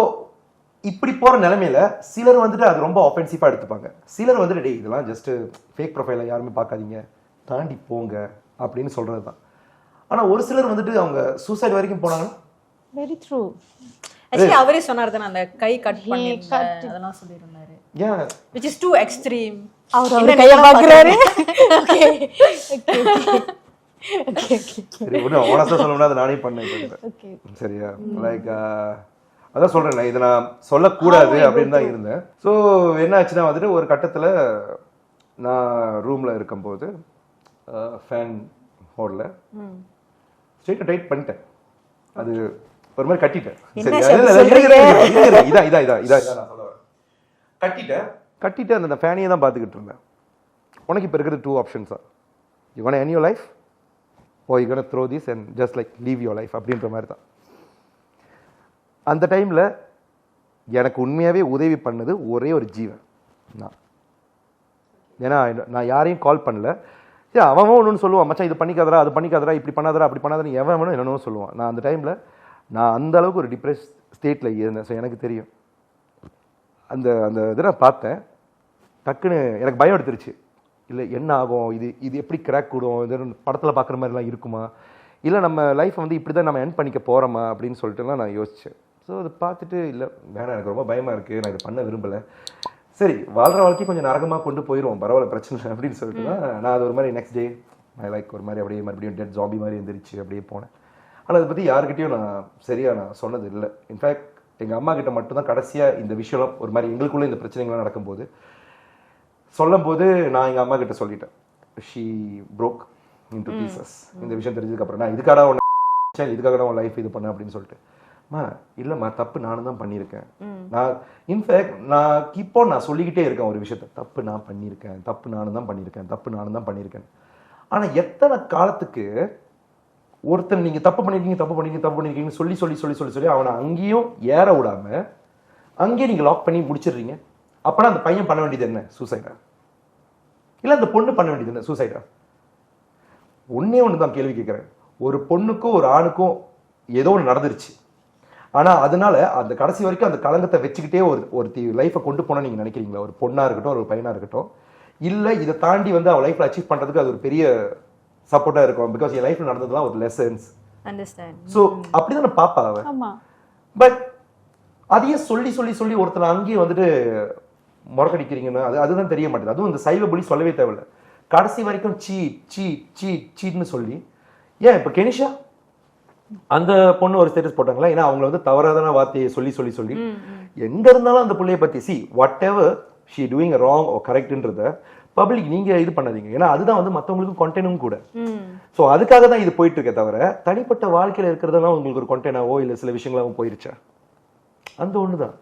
இப்படி போற நிலைமையில சிலர் வந்துட்டு அது ரொம்ப ஆஃபென்சிவா எடுத்துப்பாங்க. சிலர் வந்துட்டு டேய் இதெல்லாம் ஜஸ்ட் ஃபேக் ப்ரொஃபைல யாருமே பார்க்காதீங்க, தாண்டி போங்க அப்படின்னு சொல்றதுதான். ஆனா ஒரு சிலர் வந்துட்டு அவங்க சூசைட் வரைக்கும் போனாங்க. Very true. ஆக்சுவலி அவரே சொன்னார் தானே அந்த கை கட் பண்ணி அதெல்லாம் சொல்லிருந்தாரு. Yeah, which is too extreme. அவர் கைய பாக்குறாரு. ஓகே ஓகே ஓகே சரி ஒண்ணு ஓனஸா சொல்லணும்னா அது நானே பண்ணேன். ஓகே சரியா? லைக் அதான் சொல்றேன், இதை நான் சொல்லக்கூடாது அப்படின்னு தான் இருந்தேன். ஸோ என்ன ஆச்சுன்னா வந்துட்டு ஒரு கட்டத்தில் நான் ரூமில் இருக்கும்போது ஃபேன் ஓடல, ஸ்ட்ரெயிட்டாக டைட் பண்ணிட்டேன். அது ஒரு மாதிரி கட்டிட்டேன். கட்டிட்டு அந்த ஃபேனையே தான் பார்த்துக்கிட்டு இருந்தேன். உனக்கு இப்போ இருக்கிறது 2 ஆப்ஷன்ஸா, you want end your life or you gonna throw this and just like leave your life அப்படின்ற மாதிரி தான். அந்த டைமில் எனக்கு உண்மையாகவே உதவி பண்ணது ஒரே ஒரு ஜீவன் நான். ஏன்னா நான் யாரையும் கால் பண்ணல. அவன் ஒன்று சொல்லுவான், மச்சான் இது பண்ணிக்காதரா, அது பண்ணிக்காதரா, இப்படி பண்ணாதரா, அப்படி பண்ணாதரா, எவன் வேணும் என்னென்னு சொல்லுவான். நான் அந்த டைமில் நான் அந்த அளவுக்கு ஒரு டிப்ரெஸ் ஸ்டேட்டில் இருந்தேன். ஸோ எனக்கு தெரியும். அந்த அந்த இதை நான் பார்த்தேன், டக்குன்னு எனக்கு பயம் எடுத்துருச்சு. இல்லை என்ன ஆகும், இது எப்படி கிராக் கூடும், இது படத்தில் பார்க்குற மாதிரிலாம் இருக்குமா, இல்லை நம்ம லைஃப் வந்து இப்படி தான் நம்ம எண்ட் பண்ணிக்க போகிறோமா அப்படின்னு சொல்லிட்டுலாம் நான் யோசித்தேன். ஸோ அதை பார்த்துட்டு இல்லை வேணாம், எனக்கு ரொம்ப பயமாக இருக்குது, நான் இதை பண்ண விரும்பலை, சரி வாழ்கிற வாழ்க்கை கொஞ்சம் நரகமாக கொண்டு போயிடுவோம், பரவாயில்ல பிரச்சனை இல்லை அப்படின்னு சொல்லிட்டு தான் நான் அது ஒரு மாதிரி நெக்ஸ்ட் டே மை லைக் ஒரு மாதிரி அப்படியே மறுபடியும் டெட் ஜாம்பி மாதிரி எழுந்திரிச்சு அப்படியே போனேன். ஆனால் அதை பற்றி யாருக்கிட்டையும் நான் சொன்னது இல்லை. இன்ஃபேக்ட் எங்கள் அம்மா கிட்ட மட்டும்தான் கடைசியாக இந்த விஷயம் ஒரு மாதிரி எங்களுக்குள்ளே இந்த பிரச்சனைகள்லாம் நடக்கும்போது சொல்லும்போது நான் எங்கள் அம்மா கிட்ட சொல்லிட்டேன். She broke into pieces. இந்த விஷயம் தெரிஞ்சதுக்கப்புறம் நான் இதுக்காக உன் லைஃப் இது பண்ணேன் அப்படின்னு சொல்லிட்டு, அம்மா இல்லைம்மா தப்பு நானும் தான் பண்ணியிருக்கேன். நான் இன்ஃபேக்ட் நான் சொல்லிக்கிட்டே இருக்கேன் ஒரு விஷயத்த, தப்பு நான் பண்ணியிருக்கேன், தப்பு நானும் தான் பண்ணியிருக்கேன். ஆனால் எத்தனை காலத்துக்கு ஒருத்தர் நீங்கள் தப்பு பண்ணியிருக்கீங்கன்னு சொல்லி அவனை அங்கேயும் ஏற விடாம அங்கேயே நீங்கள் லாக் பண்ணி முடிச்சிடுறீங்க. அப்போனா அந்த பையன் பண்ண வேண்டியது என்ன, சூசைடா? இல்லை அந்த பொண்ணு பண்ண வேண்டியது என்ன, சூசைடா? ஒன்னே ஒன்று தான் கேள்வி கேட்குறேன். ஒரு பொண்ணுக்கும் ஒரு ஆணுக்கும் ஏதோ ஒன்று நடந்துருச்சு, ஆனால் அதனால அந்த கடைசி வரைக்கும் அந்த களங்கத்தை வச்சுக்கிட்டே ஒரு லைஃப்பை கொண்டு போனால் நீங்கள் நினைக்கிறீங்களா? ஒரு பொண்ணாக இருக்கட்டும், ஒரு பையனாக இருக்கட்டும், இல்லை இதை தாண்டி வந்து அவள் லைஃப்பில் அச்சீவ் பண்ணுறதுக்கு அது ஒரு பெரிய சப்போர்ட்டாக இருக்கும். பிகாஸ் என் லைஃப்பில் நடந்ததுலாம் ஒரு லெசன்ஸ். ஸோ அப்படிதான் நான் பாப்பா அவன். பட் அதையே சொல்லி ஒருத்தர் அங்கேயே வந்துட்டு முறக்கடிக்கிறீங்கன்னா அதுதான் தெரிய மாட்டேது. அதுவும் இந்த சைவ புலி சொல்லவே தேவையில்லை, கடைசி வரைக்கும் சீட்னு சொல்லி. ஏன் இப்போ கெனிஷா அந்த பொண்ணு ஒரு ஸ்டேட்டஸ் போட்டாங்களா, ஏன்னா அவங்க வந்து தவறான வார்த்தையை சொல்லி எங்க இருந்தாலும் அந்த பிள்ளைய பத்தி see whatever she doing wrong or கரெக்ட்ன்றத பப்ளிக் நீங்க இது பண்ணாதீங்க. ஏன்னா அதுதான் வந்து மற்றவங்களுக்கு கொண்டெனும் கூட. ஸோ அதுக்காக தான் இது போயிட்டு இருக்கே தவிர தனிப்பட்ட வாழ்க்கையில இருக்கிறதெல்லாம் உங்களுக்கு ஒரு கொண்டெனாவோ இல்லை சில விஷயங்களாவும் போயிருச்சா அந்த ஒண்ணுதான்.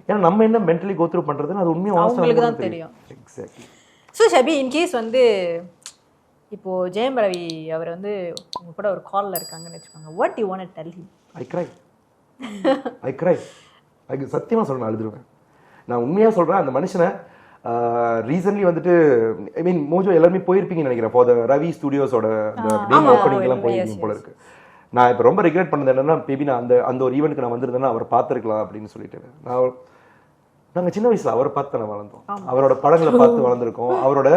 ஏன்னா நம்ம என்ன மென்டலி கோத்ரூ பண்றதுன்னு அது உண்மையாக அவங்களுக்கு தான் தெரியும். எக்ஸாக்ட்லி. ஸோ ஷபி, இன்கேஸ் வந்து இப்போ ஜெயம் ரவி அவர் வந்து உங்க கூட ஒரு காலில் இருக்காங்கன்னு வச்சுக்கோங்க, what you want to tell him? I cry. சத்தியமாக சொல்றேன், அழுதுருவேன். நான் உண்மையாக சொல்கிறேன். அந்த மனுஷனை ரீசன்ட்லி வந்துட்டு ஐ மீன் மோஜோ எல்லாருமே போயிருப்பீங்கன்னு நினைக்கிறேன். ஃபார் த ரவி ஸ்டுடியோஸோட டீம் ஓப்பனிங்லாம் போயிருக்கீங்க போல இருக்கு. நான் இப்போ ரொம்ப ரிக்ரெட் பண்ணது என்னன்னா, மேபி நான் அந்த ஒரு ஈவெண்ட்டுக்கு நான் வந்திருந்தேன்னா அவர் பார்த்துருக்கலாம் அப்படின்னு சொல்லிட்டு. நாங்கள் சின்ன வயசில் அவரை பார்த்து தானே வளர்ந்தோம், அவரோட படங்களை பார்த்து வளர்ந்துருக்கோம். அவரோட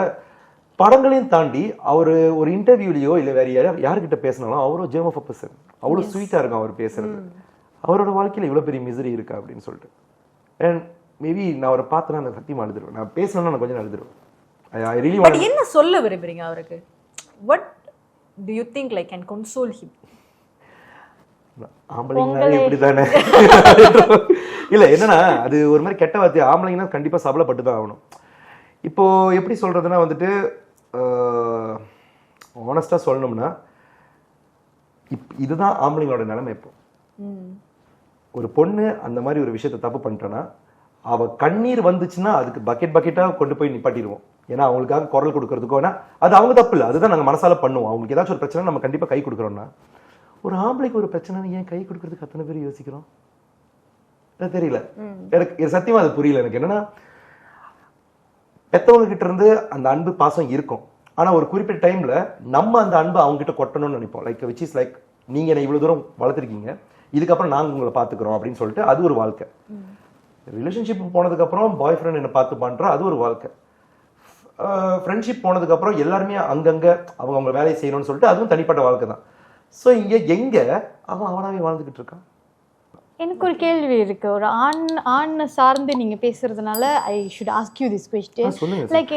படங்களையும் தாண்டி அவர் ஒரு இன்டர்வியூலையோ இல்லை வேற யார்கிட்ட பேசினாலும் அவரும் ஜேம் ஆஃப் அ பர்சன், அவ்வளோ ஸ்வீட்டாக இருக்கும் அவர் பேசுறது. அவரோட வாழ்க்கையில் இவ்வளோ பெரிய மிசரி இருக்கா அப்படின்னு சொல்லிட்டு. அண்ட் மேபி நான் அவரை பார்த்தேன்னா நான் சத்தியமாக அழுதுருவேன். நான் பேசணும்னா நான் கொஞ்சம் அழுதுருவேன். I really want. என்ன சொல்ல விரும்புறீங்க அவருக்கு? What do you think like can console him? ஆம்பளைங்கனாலே இப்படி தானே இல்லை என்னன்னா அது ஒரு மாதிரி கெட்ட வார்த்தை. ஆம்பளைங்கன்னா கண்டிப்பாக சபலப்பட்டு தான் ஆகணும். இப்போ எப்படி சொல்றதுன்னா வந்துட்டு ஆனஸ்டா சொல்லணும்னா இதுதான் ஆம்பளைங்களோட நிலைமை. இப்போ ஒரு பொண்ணு அந்த மாதிரி ஒரு விஷயத்த தப்பு பண்ணிட்டோன்னா அவ கண்ணீர் வந்துச்சுன்னா அதுக்கு பக்கெட்டா கொண்டு போய் நிப்பாட்டிடுவோம். ஏன்னா அவங்களுக்காக குரல் கொடுக்கறதுக்கோ, அது அவங்க தப்பு இல்லை, அதுதான் நாங்கள் மனசால பண்ணுவோம். அவங்களுக்கு ஏதாச்சும் ஒரு பிரச்சனை நம்ம கண்டிப்பாக கை கொடுக்குறோம்னா, ஒரு ஆம்பளைக்கு ஒரு பிரச்சனை ஏன் கை கொடுக்கறதுக்கு அத்தனை பேர் யோசிக்கிறோம் தெரியல எனக்கு. சத்தியமா அது புரியல எனக்கு. என்னன்னா பெத்தவங்க கிட்ட இருந்து அந்த அன்பு பாசம் இருக்கும், ஆனா ஒரு குறிப்பிட்ட டைம்ல நம்ம அந்த அன்பு அவங்க கிட்ட கொட்டணும்னு நினைப்போம். லைக் விச் இஸ் லைக் நீங்க என்ன இவ்வளவு தூரம் வளர்த்துருக்கீங்க, இதுக்கப்புறம் நாங்க உங்களை பாத்துக்கிறோம் அப்படின்னு சொல்லிட்டு அது ஒரு வாழ்க்கை. ரிலேஷன்ஷிப் போனதுக்கு அப்புறம் பாய் ஃப்ரெண்ட் என்ன பார்த்து பண்றோம், அது ஒரு வாழ்க்கை. ஃப்ரெண்ட்ஷிப் போனதுக்கு அப்புறம் எல்லாருமே அங்கங்க அவங்க வேலையை செய்யணும்னு சொல்லிட்டு அதுவும் தனிப்பட்ட வாழ்க்கை தான். ஸோ இங்க எங்க அவனாவே வாழ்ந்துகிட்டு இருக்கான். எனக்கு ஒரு கேள்வி இருக்கு. ஒரு ஆண் சார்ந்து நீங்க பேசுறதுனால I should ask you this question. Like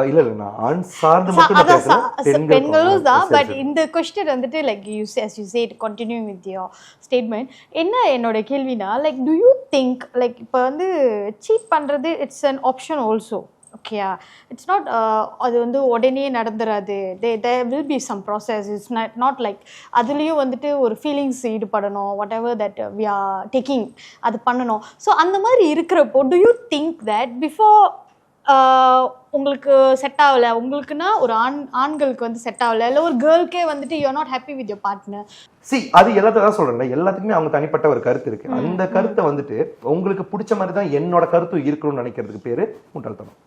இல்ல நான் ஆண் சார்ந்து மட்டும் நான் பேசுறேன், பெண்களும் தான். பட் இந்த क्वेश्चन வந்துட்டு like you as you said continuing with your statement, என்ன என்னோட கேள்வினா like do you think like இப்போ வந்து சீட் பண்றது இட்ஸ் an option also. ஓகேயா, இட்ஸ் நாட் அது வந்து உடனே நடந்துராது. there will be some process. It's not like அதுலேயும் வந்துட்டு ஒரு ஃபீலிங்ஸ் ஈடுபடணும், whatever that we are taking அது பண்ணணும். ஸோ அந்த மாதிரி இருக்கிறப்போ do you think that before உங்களுக்கு செட் ஆகலை, உங்களுக்குன்னா ஒரு ஆண்களுக்கு வந்து செட் ஆகலை, இல்லை ஒரு கேர்ள்கே வந்துட்டு you are not happy with your partner. அது எல்லாத்தையும் தான் சொல்றேன், எல்லாத்துக்குமே அவங்க தனிப்பட்ட ஒரு கருத்து இருக்கு. அந்த கருத்தை வந்துட்டு உங்களுக்கு பிடிச்ச மாதிரி தான் என்னோட கருத்து இருக்கணும்னு நினைக்கிறதுக்கு பேரு முட்டாள்தனம்.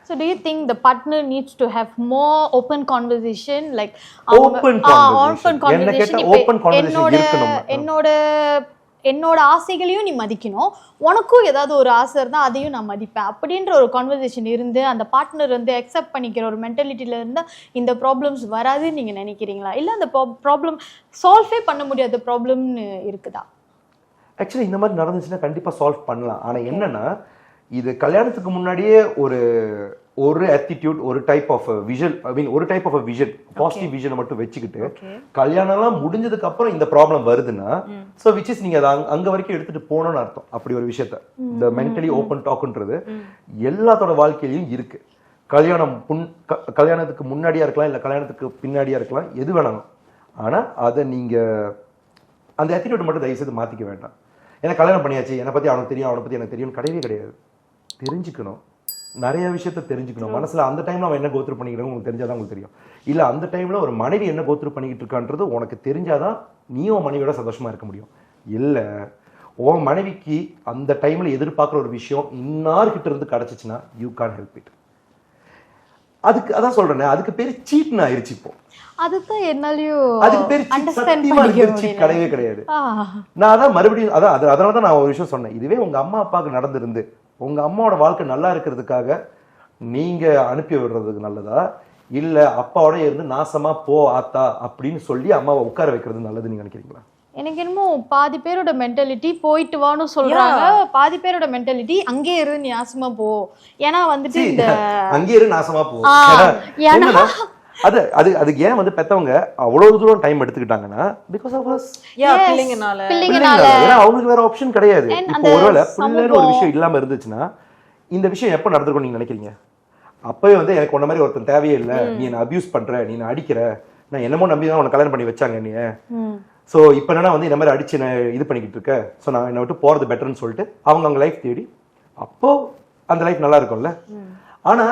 So do you think the partner needs to have more open conversation, like open conversation என்னோட ஆசைகளையும் நீ மதிக்கணும், உனக்கும் ஏதாவது ஒரு ஆசை இருந்தால் அதையும் நான் மதிப்பேன் அப்படின்ற ஒரு கான்வர்சேஷன் இருந்து அந்த பார்ட்னர் வந்து அக்செப்ட் பண்ணிக்கிற ஒரு மென்டாலிட்டியில் இருந்தால் இந்த ப்ராப்ளம்ஸ் வராதுன்னு நீங்கள் நினைக்கிறீங்களா? இல்லை அந்த ப்ராப்ளம் சால்வே பண்ண முடியாத ப்ராப்ளம்னு இருக்குதா? ஆக்சுவலி இந்த மாதிரி நடந்துச்சுன்னா கண்டிப்பாக சால்வ் பண்ணலாம். ஆனால் என்னன்னா இது கல்யாணத்துக்கு முன்னாடியே ஒரு ஆட்டிடியூட், ஒரு டைப் ஆஃப் விஷன், ஐ மீன் ஒரு டைப் ஆஃப் விஷன், பாசிட்டிவ் விஷனை மட்டும் வச்சுக்கிட்டு கல்யாணம்லாம் முடிஞ்சதுக்கு அப்புறம் இந்த ப்ராப்ளம் வருதுன்னா ஸோ விச் இஸ் நீங்க அதை அங்க வரைக்கும் எடுத்துட்டு போகணும்னு அர்த்தம். அப்படி ஒரு விஷயத்த இந்த மென்டலி ஓப்பன் டாக்ன்றது எல்லாத்தோட வாழ்க்கையிலையும் இருக்கு. கல்யாணத்துக்கு முன்னாடியா இருக்கலாம், இல்லை கல்யாணத்துக்கு பின்னாடியா இருக்கலாம், எது வேணாலும். ஆனா அதை நீங்க அந்த ஆட்டிடியூட் மட்டும் தயவு செய்து மாத்திக்க வேண்டாம். ஏன்னா கல்யாணம் பண்ணியாச்சு, என்னை பத்தி அவனுக்கு தெரியும், அவனை பத்தி எனக்கு தெரியும், கிடையவே கிடையாது. தெரிஞ்சுக்கணும், நிறைய விஷயத்த தெரிஞ்சுக்கணும். மனசுல அந்த டைம்ல அவன் என்ன கோத்ரூ பண்ணிக்கிறோம் உங்களுக்கு தெரிஞ்சாதான் உங்களுக்கு தெரியும். இல்ல அந்த டைம்ல ஒரு மனைவி என்ன கோத்ரூ பண்ணிக்கிட்டு இருக்கான்றது உனக்கு தெரிஞ்சாதான் நீயும் உன் மனைவியோட சந்தோஷமா இருக்க முடியும். இல்ல உன் மனைவிக்கு அந்த டைம்ல எதிர்பார்க்குற ஒரு விஷயம் இன்னார்கிட்ட இருந்து கிடைச்சிச்சுன்னா யூ கான் ஹெல்ப் இட். அதுக்கு அதான் சொல்றேன், அதுக்கு பேரு சீட்னு ஆயிடுச்சு. இப்போ அதுதான் என்னாலயும் அதுக்கு பேரு சீட் கிடையவே கிடையாது. நான் அதான் மறுபடியும் அதனாலதான் நான் ஒரு விஷயம் சொன்னேன். இதுவே உங்க அம்மா அப்பாவுக்கு நடந்திருந்து உங்க அம்மாவோட வாழ்க்கை நல்லா இருக்கிறதுக்காக நீங்க அனுப்பி விடுறதுக்கு நல்லதா, இல்ல அப்பாவோட இருந்து நாசமா போ ஆத்தா அப்படின்னு சொல்லி அம்மாவை உட்கார வைக்கிறது நல்லது நீங்க நினைக்கிறீங்களா? எனக்கு என்னமோ பாதி பேரோட மென்டாலிட்டி போயிட்டு வான்னு சொல்றாங்க, பாதி பேரோட மென்டாலிட்டி அங்கே இரு நீ நாசமா போ. ஏன்னா வந்துட்டு இந்த அங்கே இரு நாசமா போ, அதுக்கு ஏன் வந்து பெத்தவங்க அவ்வளவு தூரம் டைம் எடுத்துக்கிட்டாங்கன்னா பிகாஸ் ஆஃப் us. பிள்ளைங்கனால ஏன்னா அவங்களுக்கு வேற ஆப்ஷன் கிடையாது. இப்போ ஒருவேளை பிள்ளைன்னு ஒரு விஷயம் இல்லாம இருந்துச்சுன்னா இந்த விஷயம் எப்ப நடந்திருக்கும் நீங்க நினைக்கிறீங்க? அப்பவே வந்து எனக்கு உன்ன மாதிரி ஒருத்தன் தேவையே இல்லை, நீ என்ன அபியூஸ் பண்ற, நீ என்ன அடிக்கிற, நான் என்னமோ நம்பி தான் உன்னை கல்யாணம் பண்ணி வச்சாங்க நீ. ஸோ இப்போ என்னன்னா வந்து இந்த மாதிரி அடிச்சு நான் இது பண்ணிக்கிட்டு இருக்க, ஸோ நான் என்னை விட்டு போறது பெட்டர்னு சொல்லிட்டு அவங்க லைஃப் தேடி அப்போ அந்த லைஃப் நல்லா இருக்கும்ல. ஆனா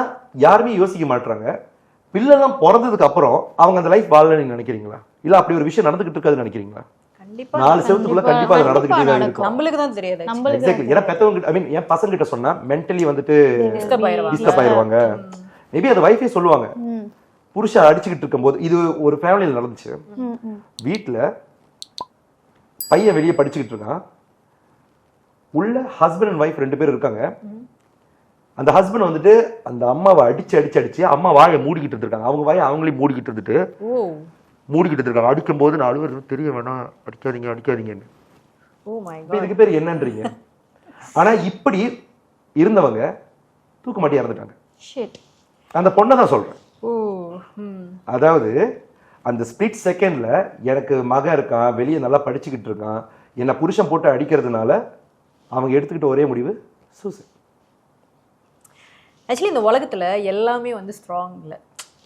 யாருமே யோசிக்க மாட்டாங்க பிள்ளைலாம் பிறந்ததுக்கு அப்புறம் அவங்க அந்த லைஃப் வாழல நீங்க நினைக்கிறீங்களா? இல்ல அப்படி ஒரு விஷயம் நடந்துகிட்டு இருக்காதுன்னு நினைக்கிறீங்களா? நாலு செவத்துக்குள்ள கண்டிப்பா அது நடந்துகிட்டே தான் இருக்கும். நம்மளுக்கு தான் தெரியாது. எக்ஸாக்ட்லி. ஏன்னா பெத்தவங்க ஐ மீன் என் பசங்க கிட்ட சொன்னா மென்டலி வந்துட்டு டிஸ்டர்ப் ஆயிருவாங்க. மேபி அது வைஃபே சொல்லுவாங்க, புருஷன் அடிச்சுக்கிட்டு இருக்கும்போது. இது ஒரு ஃபேமிலியில் நடந்துச்சு. வீட்டுல பையன் வெளியே படிச்சுக்கிட்டு இருக்கான், உள்ள ஹஸ்பண்ட் அண்ட் ஒய்ஃப் 2 பேர் இருக்காங்க. அந்த ஹஸ்பண்ட் வந்துட்டு அந்த அம்மாவை அடிச்சு அம்மா வாயை மூடிக்கிட்டு இருக்காங்க, அவங்க வாயை அவங்களையும் மூடிக்கிட்டு இருக்காங்க. அடிக்கும் போது நான் அழுவது தெரிய வேணாம், அடிக்காதீங்கன்னு. இதுக்கு பேர் என்னன்றீங்க? ஆனா இப்படி இருந்தவங்க தூக்க மாட்டி இறந்துட்டாங்க. அந்த பொண்ணை தான் சொல்றேன். அதாவது அந்த ஸ்பிளிட் செகண்ட்ல எனக்கு மகன் இருக்கான், வெளியே நல்லா படிச்சுக்கிட்டு இருக்கான், என்னை புருஷன் போட்டு அடிக்கிறதுனால அவங்க எடுத்துக்கிட்ட ஒரே முடிவு சூசைட். ஆக்சுவலி இந்த உலகத்துல எல்லாமே வந்து ஸ்ட்ராங் இல்லை.